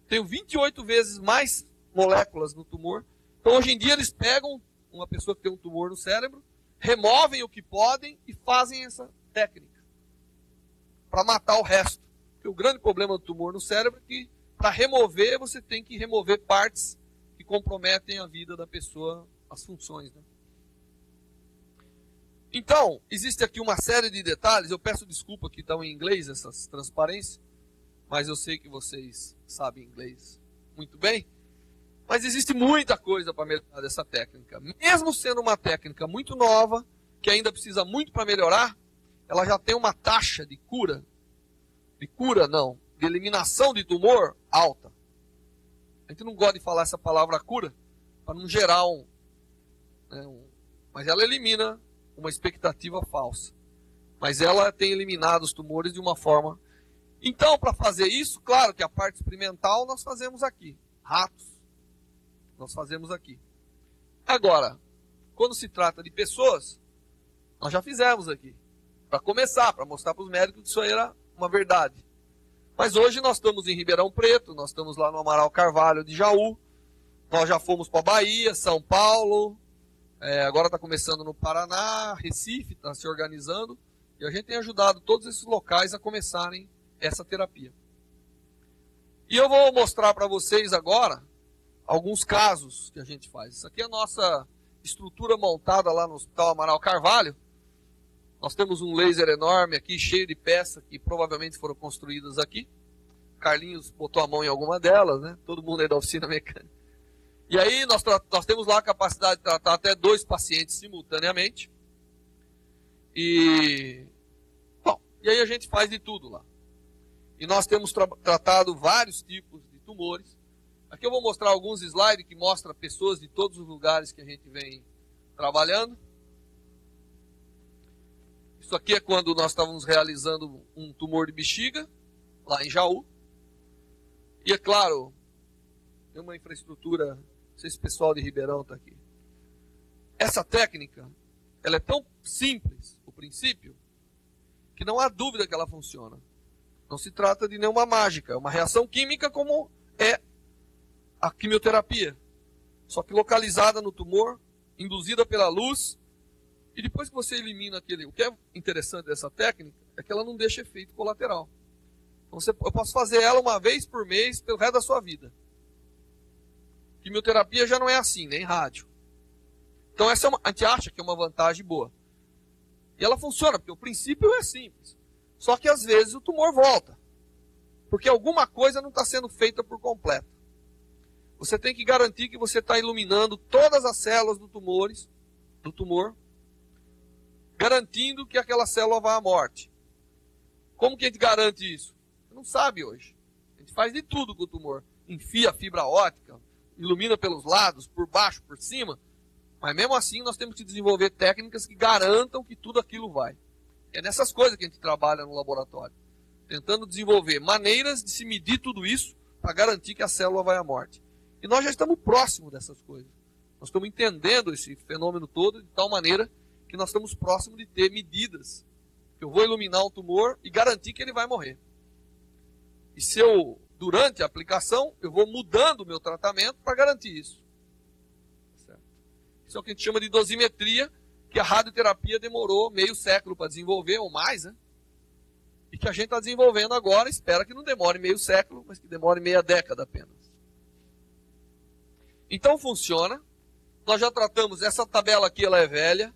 Tenho 28 vezes mais moléculas no tumor. Então hoje em dia eles pegam uma pessoa que tem um tumor no cérebro, removem o que podem e fazem essa técnica para matar o resto. Porque o grande problema do tumor no cérebro é que para remover você tem que remover partes que comprometem a vida da pessoa, as funções, né? Então, existe aqui uma série de detalhes. Eu peço desculpa que estão em inglês essas transparências, mas eu sei que vocês sabem inglês muito bem. Mas existe muita coisa para melhorar dessa técnica. Mesmo sendo uma técnica muito nova, que ainda precisa muito para melhorar, ela já tem uma taxa de cura. De eliminação de tumor alta. A gente não gosta de falar essa palavra cura, para não gerar mas ela elimina uma expectativa falsa. Mas ela tem eliminado os tumores de uma forma. Então, para fazer isso, claro que a parte experimental nós fazemos aqui. Ratos, nós fazemos aqui. Agora, quando se trata de pessoas, nós já fizemos aqui. Para começar, para mostrar para os médicos que isso aí era uma verdade. Mas hoje nós estamos em Ribeirão Preto, nós estamos lá no Amaral Carvalho de Jaú, nós já fomos para Bahia, São Paulo, agora está começando no Paraná, Recife está se organizando, e a gente tem ajudado todos esses locais a começarem essa terapia. E eu vou mostrar para vocês agora alguns casos que a gente faz. Isso aqui é a nossa estrutura montada lá no Hospital Amaral Carvalho. Nós temos um laser enorme aqui, cheio de peças que provavelmente foram construídas aqui. Carlinhos botou a mão em alguma delas, né? Todo mundo aí da oficina mecânica. E aí nós temos lá a capacidade de tratar até 2 pacientes simultaneamente. E aí a gente faz de tudo lá. E nós temos tratado vários tipos de tumores. Aqui eu vou mostrar alguns slides que mostram pessoas de todos os lugares que a gente vem trabalhando. Isso aqui é quando nós estávamos realizando um tumor de bexiga, lá em Jaú. E é claro, tem uma infraestrutura, não sei se o pessoal de Ribeirão está aqui. Essa técnica, ela é tão simples, o princípio, que não há dúvida que ela funciona. Não se trata de nenhuma mágica, é uma reação química como é a quimioterapia. Só que localizada no tumor, induzida pela luz. E depois que você elimina aquele... O que é interessante dessa técnica é que ela não deixa efeito colateral. Então eu posso fazer ela uma vez por mês pelo resto da sua vida. Quimioterapia já não é assim, nem rádio. Então a gente acha que é uma vantagem boa. E ela funciona, porque o princípio é simples. Só que às vezes o tumor volta, porque alguma coisa não está sendo feita por completo. Você tem que garantir que você está iluminando todas as células do tumor, garantindo que aquela célula vá à morte. Como que a gente garante isso? Você não sabe hoje. A gente faz de tudo com o tumor. Enfia a fibra óptica, ilumina pelos lados, por baixo, por cima. Mas mesmo assim nós temos que desenvolver técnicas que garantam que tudo aquilo vai. É nessas coisas que a gente trabalha no laboratório. Tentando desenvolver maneiras de se medir tudo isso para garantir que a célula vai à morte. E nós já estamos próximos dessas coisas. Nós estamos entendendo esse fenômeno todo de tal maneira que nós estamos próximos de ter medidas. Que eu vou iluminar um tumor e garantir que ele vai morrer. E se eu, durante a aplicação, eu vou mudando o meu tratamento para garantir isso. Certo? Isso é o que a gente chama de dosimetria, que a radioterapia demorou meio século para desenvolver, ou mais, né? E que a gente está desenvolvendo agora, espera que não demore meio século, mas que demore meia década apenas. Então funciona. Nós já tratamos, essa tabela aqui ela é velha,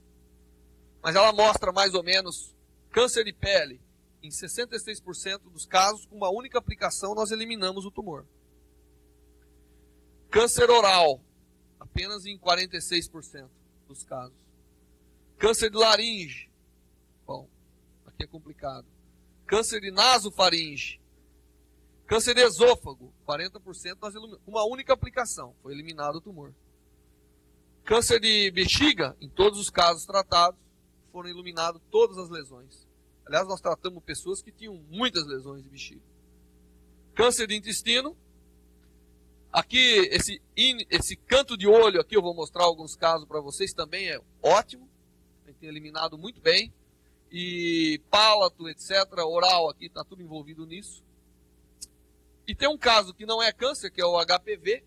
mas ela mostra mais ou menos câncer de pele. Em 66% dos casos, com uma única aplicação, nós eliminamos o tumor. Câncer oral, apenas em 46% dos casos. Câncer de laringe, bom, aqui é complicado. Câncer de nasofaringe. Câncer de esôfago, 40% nós eliminamos. Uma única aplicação, foi eliminado o tumor. Câncer de bexiga, em todos os casos tratados, foram eliminadas todas as lesões. Aliás, nós tratamos pessoas que tinham muitas lesões de bexiga. Câncer de intestino. Aqui, esse canto de olho aqui, eu vou mostrar alguns casos para vocês, também é ótimo. A gente tem eliminado muito bem. E palato, etc., oral aqui, está tudo envolvido nisso. E tem um caso que não é câncer, que é o HPV,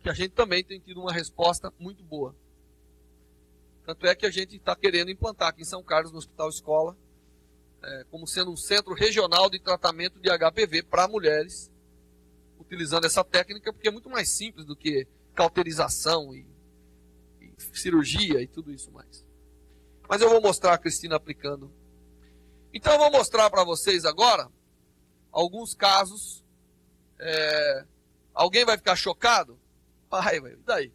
que a gente também tem tido uma resposta muito boa. Tanto é que a gente está querendo implantar aqui em São Carlos, no Hospital Escola, como sendo um centro regional de tratamento de HPV para mulheres, utilizando essa técnica, porque é muito mais simples do que cauterização e cirurgia e tudo isso mais. Mas eu vou mostrar a Cristina aplicando. Então eu vou mostrar para vocês agora alguns casos. Alguém vai ficar chocado? Vai, e daí?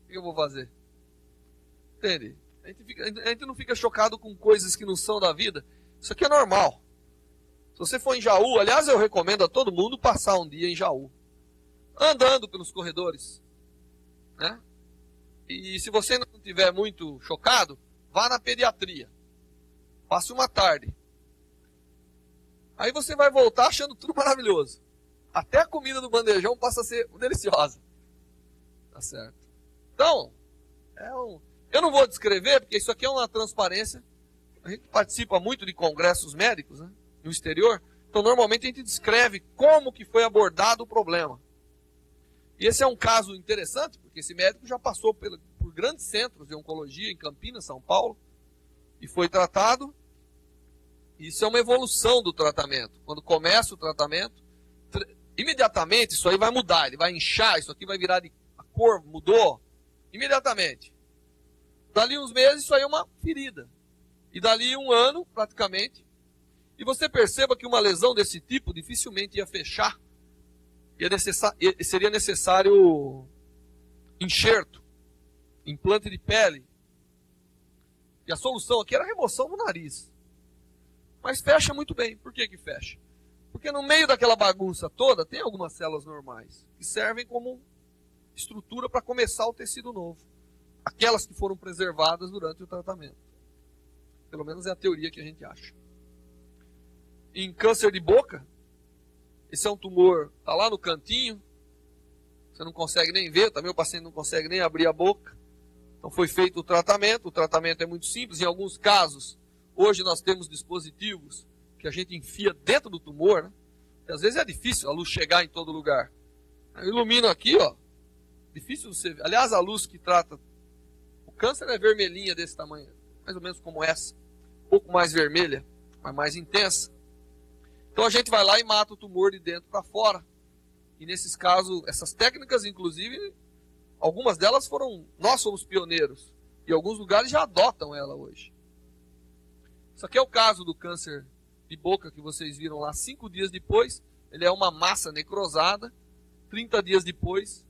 O que eu vou fazer? Entende? A gente não fica chocado com coisas que não são da vida. Isso aqui é normal. Se você for em Jaú, aliás, eu recomendo a todo mundo passar um dia em Jaú. Andando pelos corredores. Né? E se você não estiver muito chocado, vá na pediatria. Passe uma tarde. Aí você vai voltar achando tudo maravilhoso. Até a comida do bandejão passa a ser deliciosa. Tá certo? Então, eu não vou descrever, porque isso aqui é uma transparência. A gente participa muito de congressos médicos, né, no exterior. Então, normalmente a gente descreve como que foi abordado o problema. E esse é um caso interessante, porque esse médico já passou por grandes centros de oncologia em Campinas, São Paulo, e foi tratado. Isso é uma evolução do tratamento. Quando começa o tratamento, imediatamente isso aí vai mudar, ele vai inchar, isso aqui vai virar a cor, mudou, imediatamente. Dali uns meses, isso aí é uma ferida. E dali um ano, praticamente, e você perceba que uma lesão desse tipo dificilmente ia fechar. Seria necessário enxerto, implante de pele. E a solução aqui era a remoção do nariz. Mas fecha muito bem. Por que fecha? Porque no meio daquela bagunça toda tem algumas células normais que servem como estrutura para começar o tecido novo. Aquelas que foram preservadas durante o tratamento. Pelo menos é a teoria que a gente acha. Em câncer de boca, esse é um tumor, está lá no cantinho, você não consegue nem ver, também o paciente não consegue nem abrir a boca. Então foi feito o tratamento é muito simples. Em alguns casos, hoje nós temos dispositivos que a gente enfia dentro do tumor, né? E às vezes é difícil a luz chegar em todo lugar. Eu ilumino aqui, ó. Difícil você ver. Aliás, a luz que trata o câncer é vermelhinha desse tamanho, mais ou menos como essa. Um pouco mais vermelha, mas mais intensa. Então a gente vai lá e mata o tumor de dentro para fora. E nesses casos, essas técnicas, inclusive, algumas delas nós somos pioneiros. E alguns lugares já adotam ela hoje. Isso aqui é o caso do câncer de boca que vocês viram lá 5 dias depois. Ele é uma massa necrosada. 30 dias depois,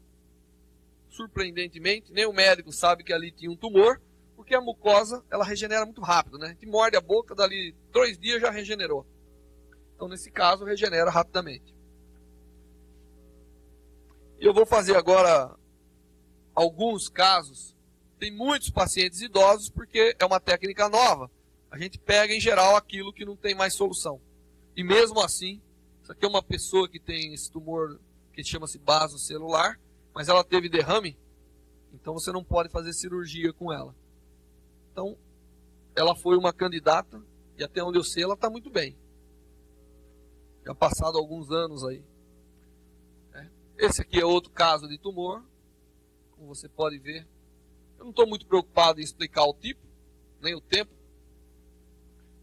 surpreendentemente, nem o médico sabe que ali tinha um tumor, porque a mucosa ela regenera muito rápido, né? A gente morde a boca, dali 2 dias já regenerou. Então, nesse caso, regenera rapidamente. E eu vou fazer agora alguns casos. Tem muitos pacientes idosos, porque é uma técnica nova. A gente pega, em geral, aquilo que não tem mais solução. E mesmo assim, isso aqui é uma pessoa que tem esse tumor que chama-se baso celular, mas ela teve derrame, então você não pode fazer cirurgia com ela. Então, ela foi uma candidata, e até onde eu sei, ela está muito bem. Já passado alguns anos aí. Esse aqui é outro caso de tumor, como você pode ver. Eu não estou muito preocupado em explicar o tipo, nem o tempo.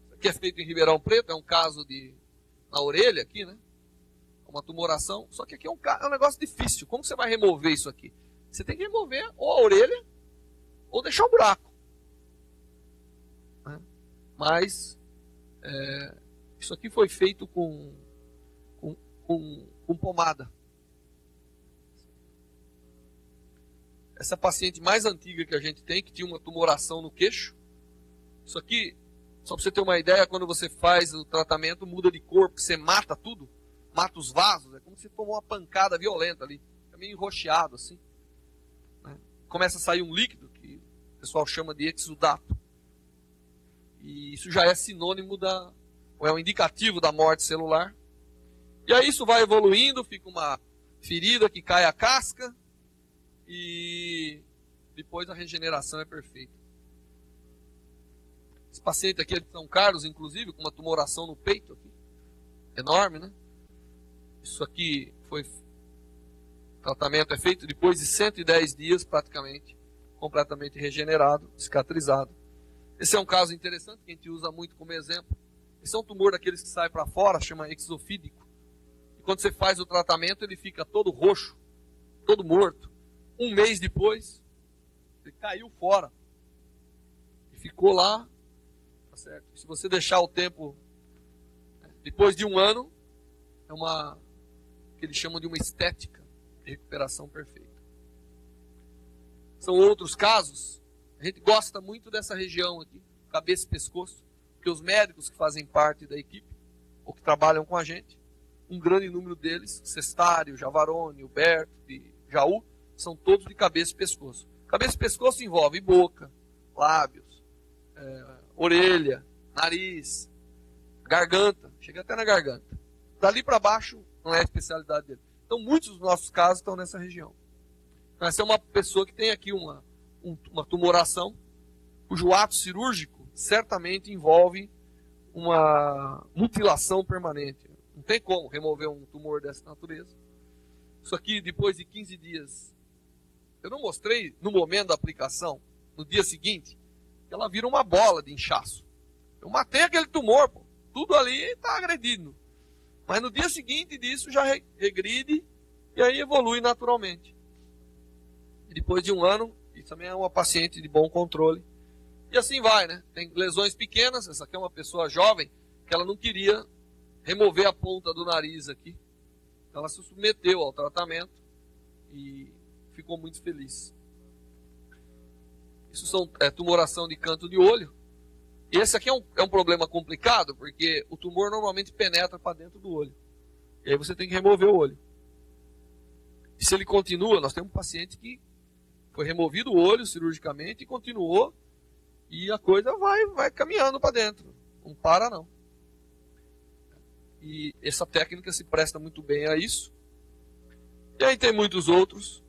Isso aqui é feito em Ribeirão Preto, é um caso na orelha aqui, né? Uma tumoração. Só que aqui é um negócio difícil. Como você vai remover isso aqui? Você tem que remover ou a orelha ou deixar um buraco. Mas isso aqui foi feito com pomada. Essa paciente mais antiga que a gente tem, que tinha uma tumoração no queixo. Isso aqui, só para você ter uma ideia, quando você faz o tratamento, muda de cor, porque você mata tudo. Mata os vasos, é como se tomou uma pancada violenta ali. É meio enroxeado assim. Né? Começa a sair um líquido, que o pessoal chama de exudato. E isso já é sinônimo ou é um indicativo da morte celular. E aí isso vai evoluindo, fica uma ferida que cai a casca, e depois a regeneração é perfeita. Esse paciente aqui é de São Carlos, inclusive, com uma tumoração no peito aqui. Enorme, né? Isso aqui o tratamento é feito depois de 110 dias, praticamente, completamente regenerado, cicatrizado. Esse é um caso interessante que a gente usa muito como exemplo. Esse é um tumor daqueles que sai para fora, chama exofídico. E quando você faz o tratamento, ele fica todo roxo, todo morto. 1 mês depois, ele caiu fora. E ficou lá, tá certo? Se você deixar o tempo, depois de 1 ano, é que eles chamam de uma estética de recuperação perfeita. São outros casos. A gente gosta muito dessa região aqui, cabeça e pescoço, porque os médicos que fazem parte da equipe, ou que trabalham com a gente, um grande número deles, Cestário, Javarone, Huberto e Jaú, são todos de cabeça e pescoço. Cabeça e pescoço envolve boca, lábios, orelha, nariz, garganta, chega até na garganta. Dali para baixo não é a especialidade dele. Então muitos dos nossos casos estão nessa região. Então, essa é uma pessoa que tem aqui uma tumoração, cujo ato cirúrgico certamente envolve uma mutilação permanente. Não tem como remover um tumor dessa natureza. Isso aqui, depois de 15 dias, eu não mostrei no momento da aplicação, no dia seguinte, que ela vira uma bola de inchaço. Eu matei aquele tumor, pô. Tudo ali está agredindo. Mas no dia seguinte disso já regride e aí evolui naturalmente. E depois de 1 ano, isso também é uma paciente de bom controle. E assim vai, né? Tem lesões pequenas. Essa aqui é uma pessoa jovem que ela não queria remover a ponta do nariz aqui. Então ela se submeteu ao tratamento e ficou muito feliz. Isso são tumoração de canto de olho. E esse aqui é um problema complicado, porque o tumor normalmente penetra para dentro do olho. E aí você tem que remover o olho. E se ele continua, nós temos um paciente que foi removido o olho cirurgicamente e continuou, e a coisa vai caminhando para dentro. Não para, não. E essa técnica se presta muito bem a isso. E aí tem muitos outros.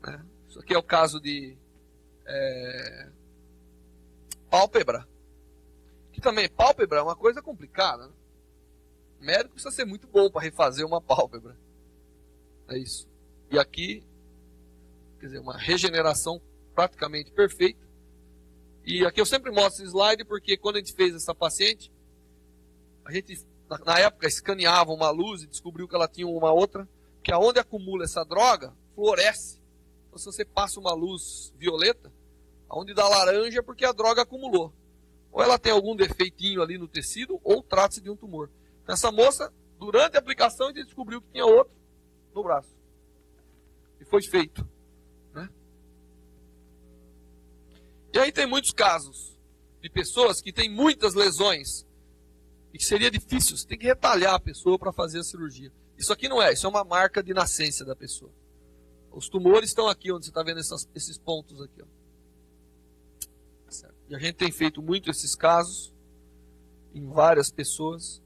Né? Isso aqui é o caso de pálpebra. Que também, pálpebra é uma coisa complicada. Né? O médico precisa ser muito bom para refazer uma pálpebra. É isso. E aqui, quer dizer, uma regeneração praticamente perfeita. E aqui eu sempre mostro esse slide porque quando a gente fez essa paciente, a gente, na época, escaneava uma luz e descobriu que ela tinha uma outra, que aonde acumula essa droga, fluoresce. Então, se você passa uma luz violeta, aonde dá laranja é porque a droga acumulou. ou ela tem algum defeitinho ali no tecido, ou trata-se de um tumor. Então, essa moça, durante a aplicação, a gente descobriu que tinha outro no braço. E foi feito. Né? E aí tem muitos casos de pessoas que têm muitas lesões e que seria difícil, você tem que retalhar a pessoa para fazer a cirurgia. Isso aqui não é, isso é uma marca de nascença da pessoa. Os tumores estão aqui, onde você está vendo esses pontos aqui. Ó. Certo. E a gente tem feito muito esses casos em várias pessoas.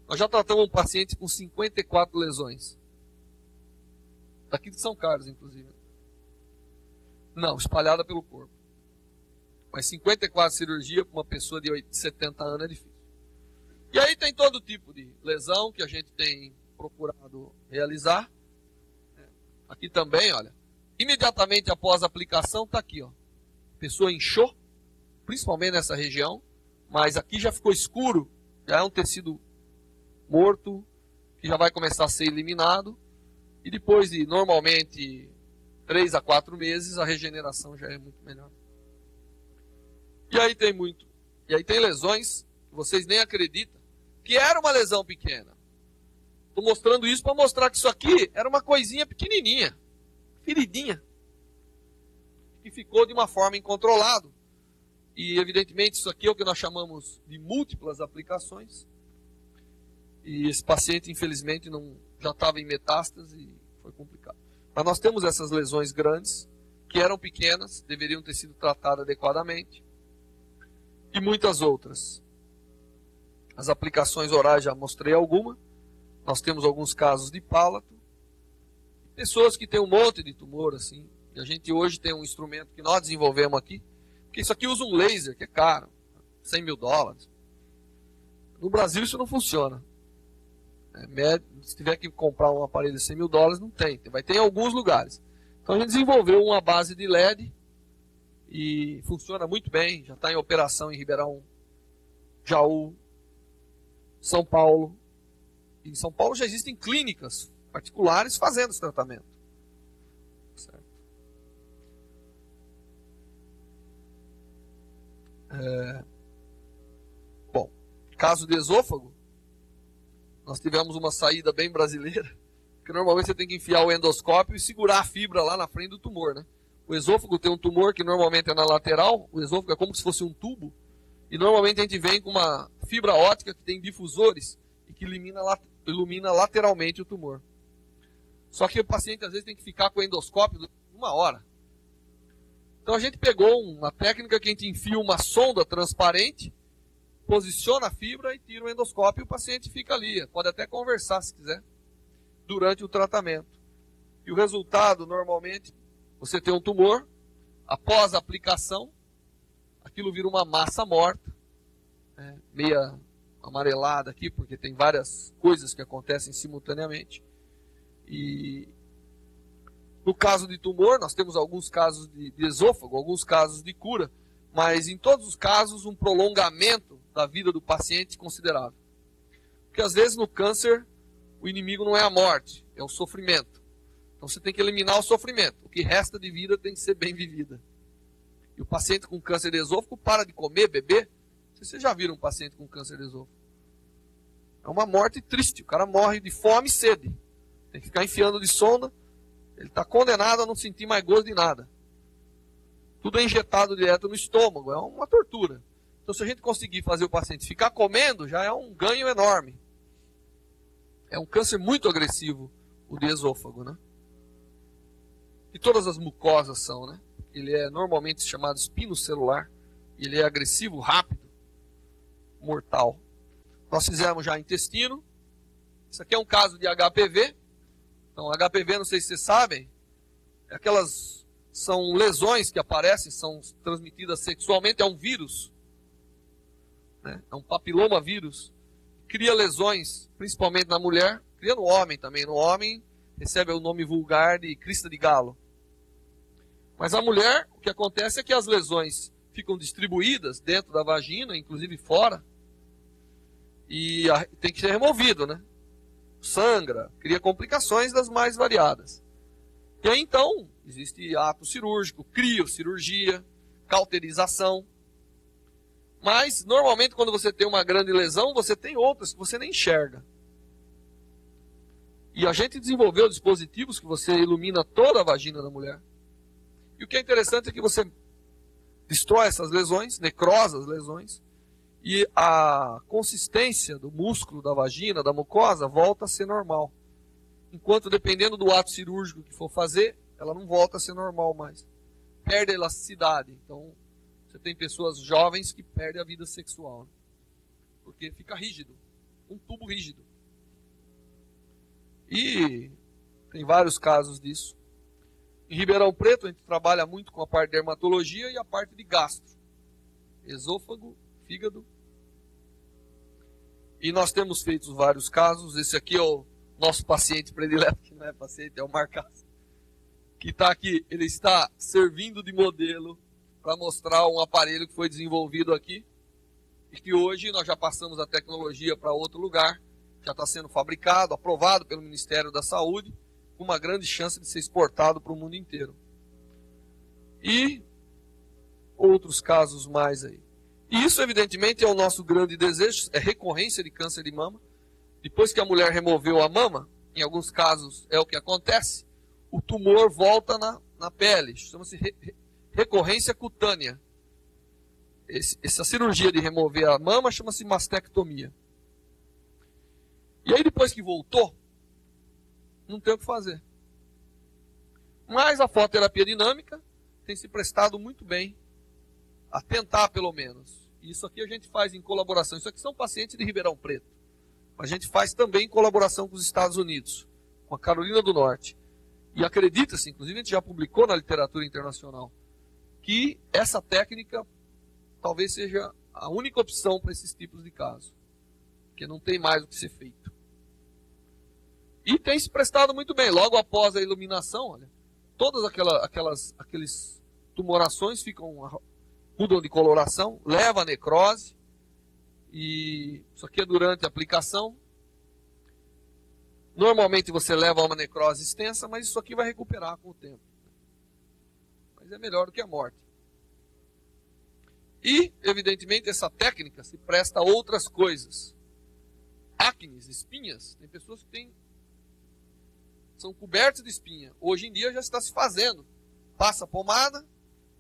Nós já tratamos um paciente com 54 lesões. Daqui de São Carlos, inclusive. Não, espalhada pelo corpo. Mas 54 cirurgias para uma pessoa de 70 anos é difícil. E aí tem todo tipo de lesão que a gente tem procurado realizar. Aqui também, olha. Imediatamente após a aplicação, está aqui, ó. A pessoa inchou, principalmente nessa região, mas aqui já ficou escuro, já é um tecido morto, que já vai começar a ser eliminado. E depois de, normalmente, 3 a 4 meses, a regeneração já é muito melhor. E aí tem lesões que vocês nem acreditam, que era uma lesão pequena. Estou mostrando isso para mostrar que isso aqui era uma coisinha pequenininha, feridinha, que ficou de uma forma incontrolada. E, evidentemente, isso aqui é o que nós chamamos de múltiplas aplicações. E esse paciente, infelizmente, já estava em metástase e foi complicado. Mas nós temos essas lesões grandes, que eram pequenas, deveriam ter sido tratadas adequadamente. E muitas outras. As aplicações orais já mostrei alguma. Nós temos alguns casos de palato. Pessoas que têm um monte de tumor, assim. E a gente hoje tem um instrumento que nós desenvolvemos aqui. Porque isso aqui usa um laser, que é caro. $100 mil. No Brasil isso não funciona. Se tiver que comprar um aparelho de $100 mil, não tem. Vai ter em alguns lugares. Então a gente desenvolveu uma base de LED. E funciona muito bem. Já está em operação em Ribeirão, Jaú, São Paulo. Em São Paulo já existem clínicas particulares fazendo esse tratamento. Certo. Bom, caso de esôfago, nós tivemos uma saída bem brasileira, porque normalmente você tem que enfiar o endoscópio e segurar a fibra lá na frente do tumor, né? O esôfago tem um tumor que normalmente é na lateral, o esôfago é como se fosse um tubo, e normalmente a gente vem com uma fibra óptica que tem difusores e que ilumina lateralmente o tumor. Só que o paciente às vezes tem que ficar com o endoscópio 1 hora. Então a gente pegou uma técnica que a gente enfia uma sonda transparente, posiciona a fibra e tira o endoscópio e o paciente fica ali. Pode até conversar se quiser, durante o tratamento. E o resultado, normalmente, você tem um tumor, após a aplicação, aquilo vira uma massa morta, meia amarelada aqui, porque tem várias coisas que acontecem simultaneamente. E no caso de tumor, nós temos alguns casos de esôfago, alguns casos de cura, mas em todos os casos um prolongamento da vida do paciente considerável. Porque às vezes no câncer o inimigo não é a morte, é o sofrimento. Então você tem que eliminar o sofrimento. O que resta de vida tem que ser bem vivida. E o paciente com câncer de esôfago para de comer, beber. Vocês já viram um paciente com câncer de esôfago? É uma morte triste. O cara morre de fome e sede. Tem que ficar enfiando de sonda. Ele está condenado a não sentir mais gosto de nada. Tudo é injetado direto no estômago. É uma tortura. Então se a gente conseguir fazer o paciente ficar comendo, já é um ganho enorme. É um câncer muito agressivo, o de esôfago, né? E todas as mucosas são, né? Ele é normalmente chamado espinocelular. Ele é agressivo, rápido, mortal. Nós fizemos já intestino. Isso aqui é um caso de HPV. Então, HPV, não sei se vocês sabem, são lesões que aparecem, são transmitidas sexualmente, é um vírus. Né? É um papiloma vírus. Cria lesões, principalmente na mulher, cria no homem também. No homem, recebe o nome vulgar de crista de galo. Mas a mulher, o que acontece é que as lesões ficam distribuídas dentro da vagina, inclusive fora, e tem que ser removido, né? Sangra, cria complicações das mais variadas. E aí então, existe ato cirúrgico, criocirurgia, cauterização. Mas, normalmente, quando você tem uma grande lesão, você tem outras que você nem enxerga. E a gente desenvolveu dispositivos que você ilumina toda a vagina da mulher. E o que é interessante é que você destrói essas lesões, necrosa as lesões, e a consistência do músculo da vagina, da mucosa, volta a ser normal. Enquanto, dependendo do ato cirúrgico que for fazer, ela não volta a ser normal mais. Perde a elasticidade. Então, você tem pessoas jovens que perdem a vida sexual, né? Porque fica rígido, um tubo rígido. E tem vários casos disso. Em Ribeirão Preto, a gente trabalha muito com a parte de dermatologia e a parte de gastro. Esôfago, fígado. E nós temos feito vários casos. Esse aqui é o nosso paciente predileto, que não é paciente, é o Marcas, que está aqui. Ele está servindo de modelo para mostrar um aparelho que foi desenvolvido aqui e que hoje nós já passamos a tecnologia para outro lugar. Já está sendo fabricado, aprovado pelo Ministério da Saúde, com uma grande chance de ser exportado para o mundo inteiro. E outros casos mais aí. E isso, evidentemente, é o nosso grande desejo, é recorrência de câncer de mama. Depois que a mulher removeu a mama, em alguns casos é o que acontece, o tumor volta na pele, chama-se recorrência cutânea. Essa cirurgia de remover a mama chama-se mastectomia. E aí depois que voltou, não tem o que fazer. Mas a fototerapia dinâmica tem se prestado muito bem a tentar, pelo menos. Isso aqui a gente faz em colaboração. Isso aqui são pacientes de Ribeirão Preto. A gente faz também em colaboração com os Estados Unidos, com a Carolina do Norte. E acredita-se, inclusive a gente já publicou na literatura internacional, que essa técnica talvez seja a única opção para esses tipos de casos. Porque não tem mais o que ser feito. E tem se prestado muito bem. Logo após a iluminação, olha, todas aqueles tumorações mudam de coloração, leva a necrose. E isso aqui é durante a aplicação. Normalmente você leva a uma necrose extensa, mas isso aqui vai recuperar com o tempo. Mas é melhor do que a morte. E, evidentemente, essa técnica se presta a outras coisas. Acnes, espinhas. Tem pessoas que são cobertos de espinha. Hoje em dia já está se fazendo. Passa pomada,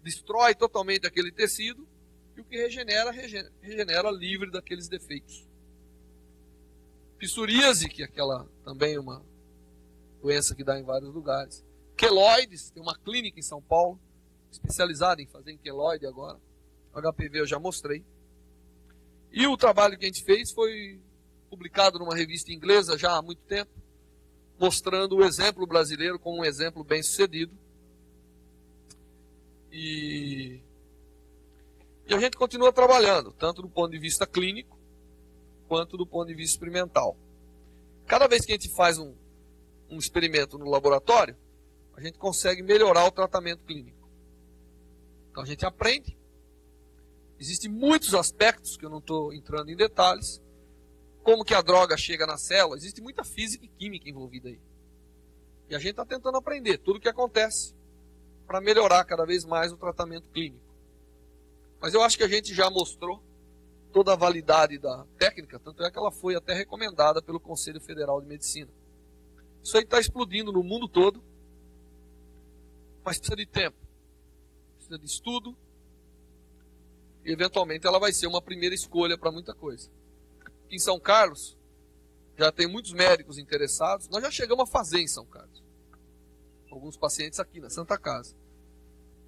destrói totalmente aquele tecido e o que regenera livre daqueles defeitos. Psoríase, que é também uma doença que dá em vários lugares. Queloides, tem uma clínica em São Paulo especializada em fazer em queloide agora. O HPV eu já mostrei. E o trabalho que a gente fez foi publicado numa revista inglesa já há muito tempo, mostrando o exemplo brasileiro como um exemplo bem sucedido. E a gente continua trabalhando, tanto do ponto de vista clínico, quanto do ponto de vista experimental. Cada vez que a gente faz um experimento no laboratório, a gente consegue melhorar o tratamento clínico. Então a gente aprende. Existem muitos aspectos que eu não estou entrando em detalhes, como que a droga chega na célula, existe muita física e química envolvida aí. E a gente está tentando aprender tudo o que acontece para melhorar cada vez mais o tratamento clínico. Mas eu acho que a gente já mostrou toda a validade da técnica, tanto é que ela foi até recomendada pelo Conselho Federal de Medicina. Isso aí está explodindo no mundo todo, mas precisa de tempo, precisa de estudo, e eventualmente ela vai ser uma primeira escolha para muita coisa. Em São Carlos, já tem muitos médicos interessados. Nós já chegamos a fazer em São Carlos. Alguns pacientes aqui na Santa Casa.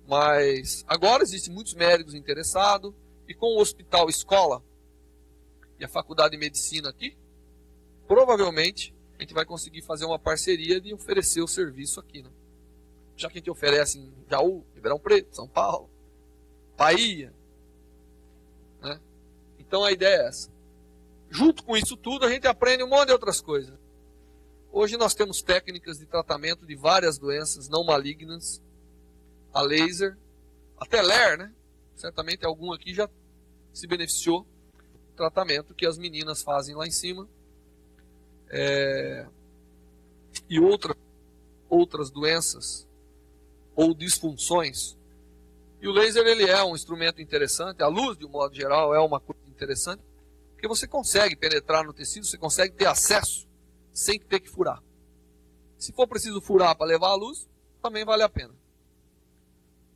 Mas agora existem muitos médicos interessados. E com o hospital escola e a faculdade de medicina aqui, provavelmente a gente vai conseguir fazer uma parceria de oferecer o serviço aqui, né? Já que a gente oferece em Jaú, Ribeirão Preto, São Paulo, Bahia, né? Então a ideia é essa. Junto com isso tudo, a gente aprende um monte de outras coisas. Hoje nós temos técnicas de tratamento de várias doenças não malignas, a laser, até LER, né? Certamente algum aqui já se beneficiou do tratamento que as meninas fazem lá em cima. E outras doenças ou disfunções E o laser, ele é um instrumento interessante, a luz, de um modo geral, é uma coisa interessante, porque você consegue penetrar no tecido, você consegue ter acesso sem ter que furar. Se for preciso furar para levar a luz, também vale a pena.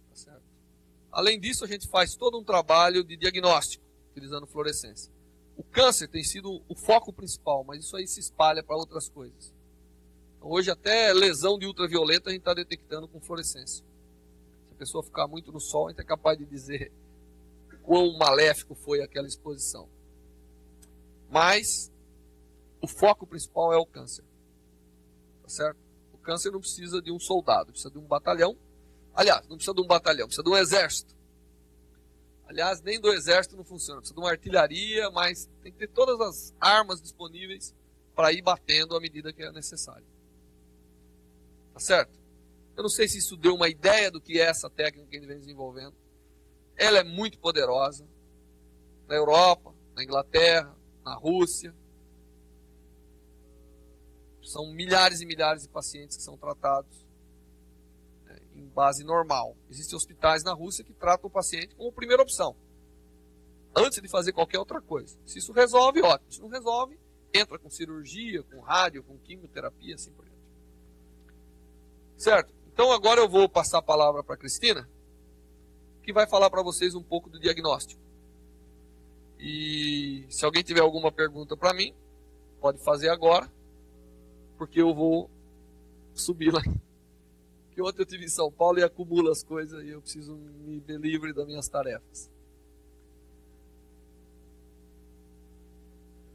Tá certo? Além disso, a gente faz todo um trabalho de diagnóstico, utilizando fluorescência. O câncer tem sido o foco principal, mas isso aí se espalha para outras coisas. Então, hoje até lesão de ultravioleta a gente está detectando com fluorescência. Se a pessoa ficar muito no sol, a gente é capaz de dizer quão maléfico foi aquela exposição. Mas o foco principal é o câncer. Tá certo? O câncer não precisa de um soldado, precisa de um batalhão. Aliás, não precisa de um batalhão, precisa de um exército. Aliás, nem do exército não funciona, precisa de uma artilharia, mas tem que ter todas as armas disponíveis para ir batendo à medida que é necessário. Tá certo? Eu não sei se isso deu uma ideia do que é essa técnica que a gente vem desenvolvendo. Ela é muito poderosa. Na Europa, na Inglaterra, na Rússia. São milhares e milhares de pacientes que são tratados em base normal. Existem hospitais na Rússia que tratam o paciente como primeira opção, antes de fazer qualquer outra coisa. Se isso resolve, ótimo. Se não resolve, entra com cirurgia, com rádio, com quimioterapia, assim por diante. Certo? Então agora eu vou passar a palavra para a Cristina, que vai falar para vocês um pouco do diagnóstico. E se alguém tiver alguma pergunta para mim, pode fazer agora, porque eu vou subir lá. Porque ontem eu estive em São Paulo e acumulo as coisas e eu preciso me ver livre das minhas tarefas.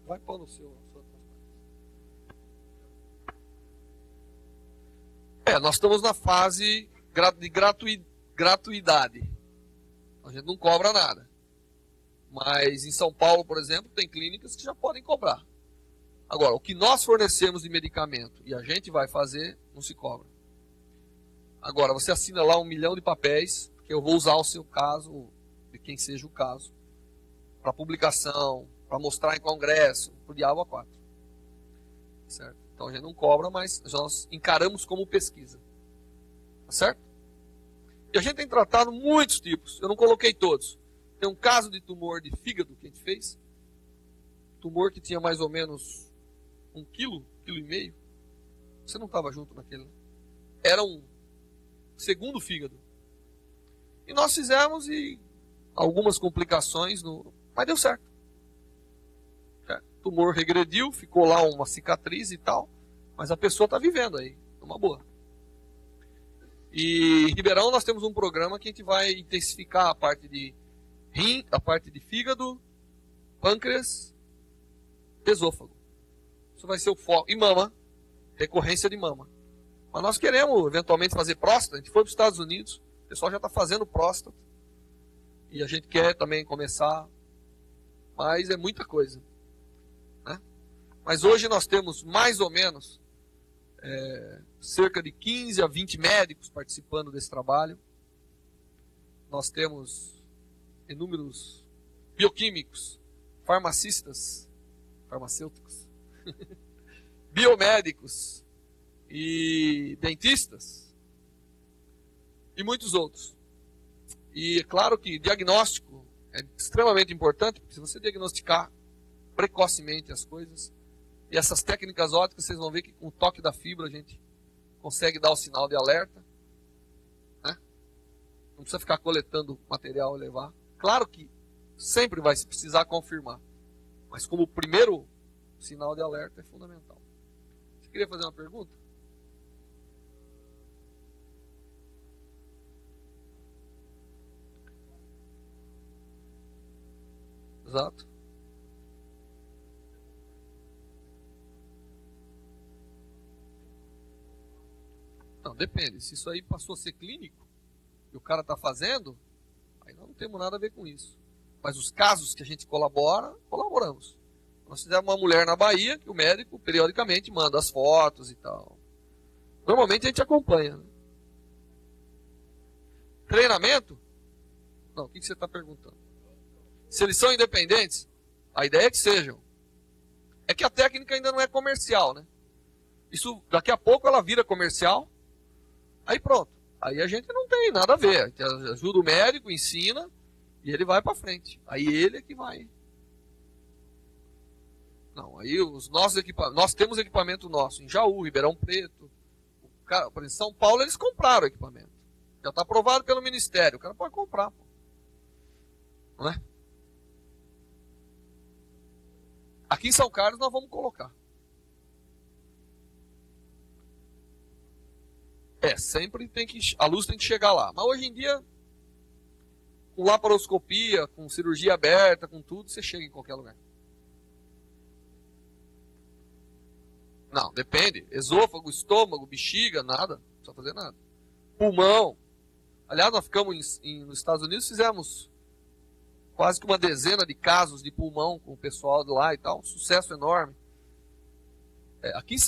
Vai pôr no seu. Nós estamos na fase de gratuidade. A gente não cobra nada. Mas em São Paulo, por exemplo, tem clínicas que já podem cobrar. Agora, o que nós fornecemos de medicamento e a gente vai fazer, não se cobra. Agora, você assina lá 1 milhão de papéis, que eu vou usar o seu caso, de quem seja o caso, para publicação, para mostrar em congresso, por diabo a 4. Certo? Então a gente não cobra, mas nós encaramos como pesquisa. Tá certo? E a gente tem tratado muitos tipos, eu não coloquei todos. Tem um caso de tumor de fígado que a gente fez, tumor que tinha mais ou menos 1 quilo, 1,5 kg. Você não estava junto naquele, né? Era um segundo fígado. E nós fizemos e algumas complicações, mas deu certo. O tumor regrediu, ficou lá uma cicatriz e tal, mas a pessoa está vivendo aí, numa boa. E em Ribeirão nós temos um programa que a gente vai intensificar a parte de rim, a parte de fígado, pâncreas, esôfago. Isso vai ser o foco. E mama, recorrência de mama. Mas nós queremos eventualmente fazer próstata. A gente foi para os Estados Unidos, o pessoal já está fazendo próstata. E a gente quer também começar, mas é muita coisa. Né? Mas hoje nós temos mais ou menos cerca de 15 a 20 médicos participando desse trabalho. Nós temos inúmeros bioquímicos, farmacêuticos, biomédicos e dentistas e muitos outros. E é claro que diagnóstico é extremamente importante, porque se você diagnosticar precocemente as coisas, e essas técnicas ópticas, vocês vão ver que com o toque da fibra a gente consegue dar o sinal de alerta. Né? Não precisa ficar coletando material e levar. Claro que sempre vai precisar confirmar, mas como primeiro sinal de alerta é fundamental. Você queria fazer uma pergunta? Exato. Não, depende. Se isso aí passou a ser clínico e o cara está fazendo, aí nós não temos nada a ver com isso. Mas os casos que a gente colabora, colaboramos. Nós fizemos uma mulher na Bahia que o médico periodicamente manda as fotos e tal. Normalmente a gente acompanha. Né? Treinamento? Não, o que você está perguntando? Se eles são independentes, a ideia é que sejam. É que a técnica ainda não é comercial, né? Isso, daqui a pouco ela vira comercial. Aí pronto. Aí a gente não tem nada a ver. A gente ajuda o médico, ensina e ele vai para frente. Aí ele é que vai. Não, aí os nossos equipamentos, nós temos equipamento nosso em Jaú, Ribeirão Preto. Por exemplo, em São Paulo eles compraram o equipamento. Já está aprovado pelo Ministério. O cara pode comprar. Pô. Não é? Aqui em São Carlos nós vamos colocar. Sempre tem que. A luz tem que chegar lá. Mas hoje em dia, com laparoscopia, com cirurgia aberta, com tudo, você chega em qualquer lugar. Não, depende. Esôfago, estômago, bexiga, nada. Não precisa fazer nada. Pulmão. Aliás, nós ficamos nos Estados Unidos, fizemos quase que uma dezena de casos de pulmão com o pessoal de lá e tal. Um sucesso enorme.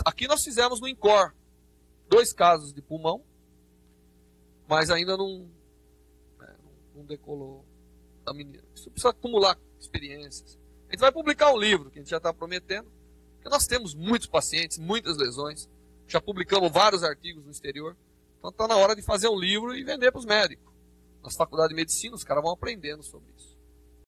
Aqui nós fizemos no INCOR 2 casos de pulmão, mas ainda não decolou a menina. Isso precisa acumular experiências. A gente vai publicar um livro que a gente já está prometendo, porque nós temos muitos pacientes, muitas lesões. Já publicamos vários artigos no exterior. Então está na hora de fazer um livro e vender para os médicos. Nas faculdades de medicina, os caras vão aprendendo sobre isso.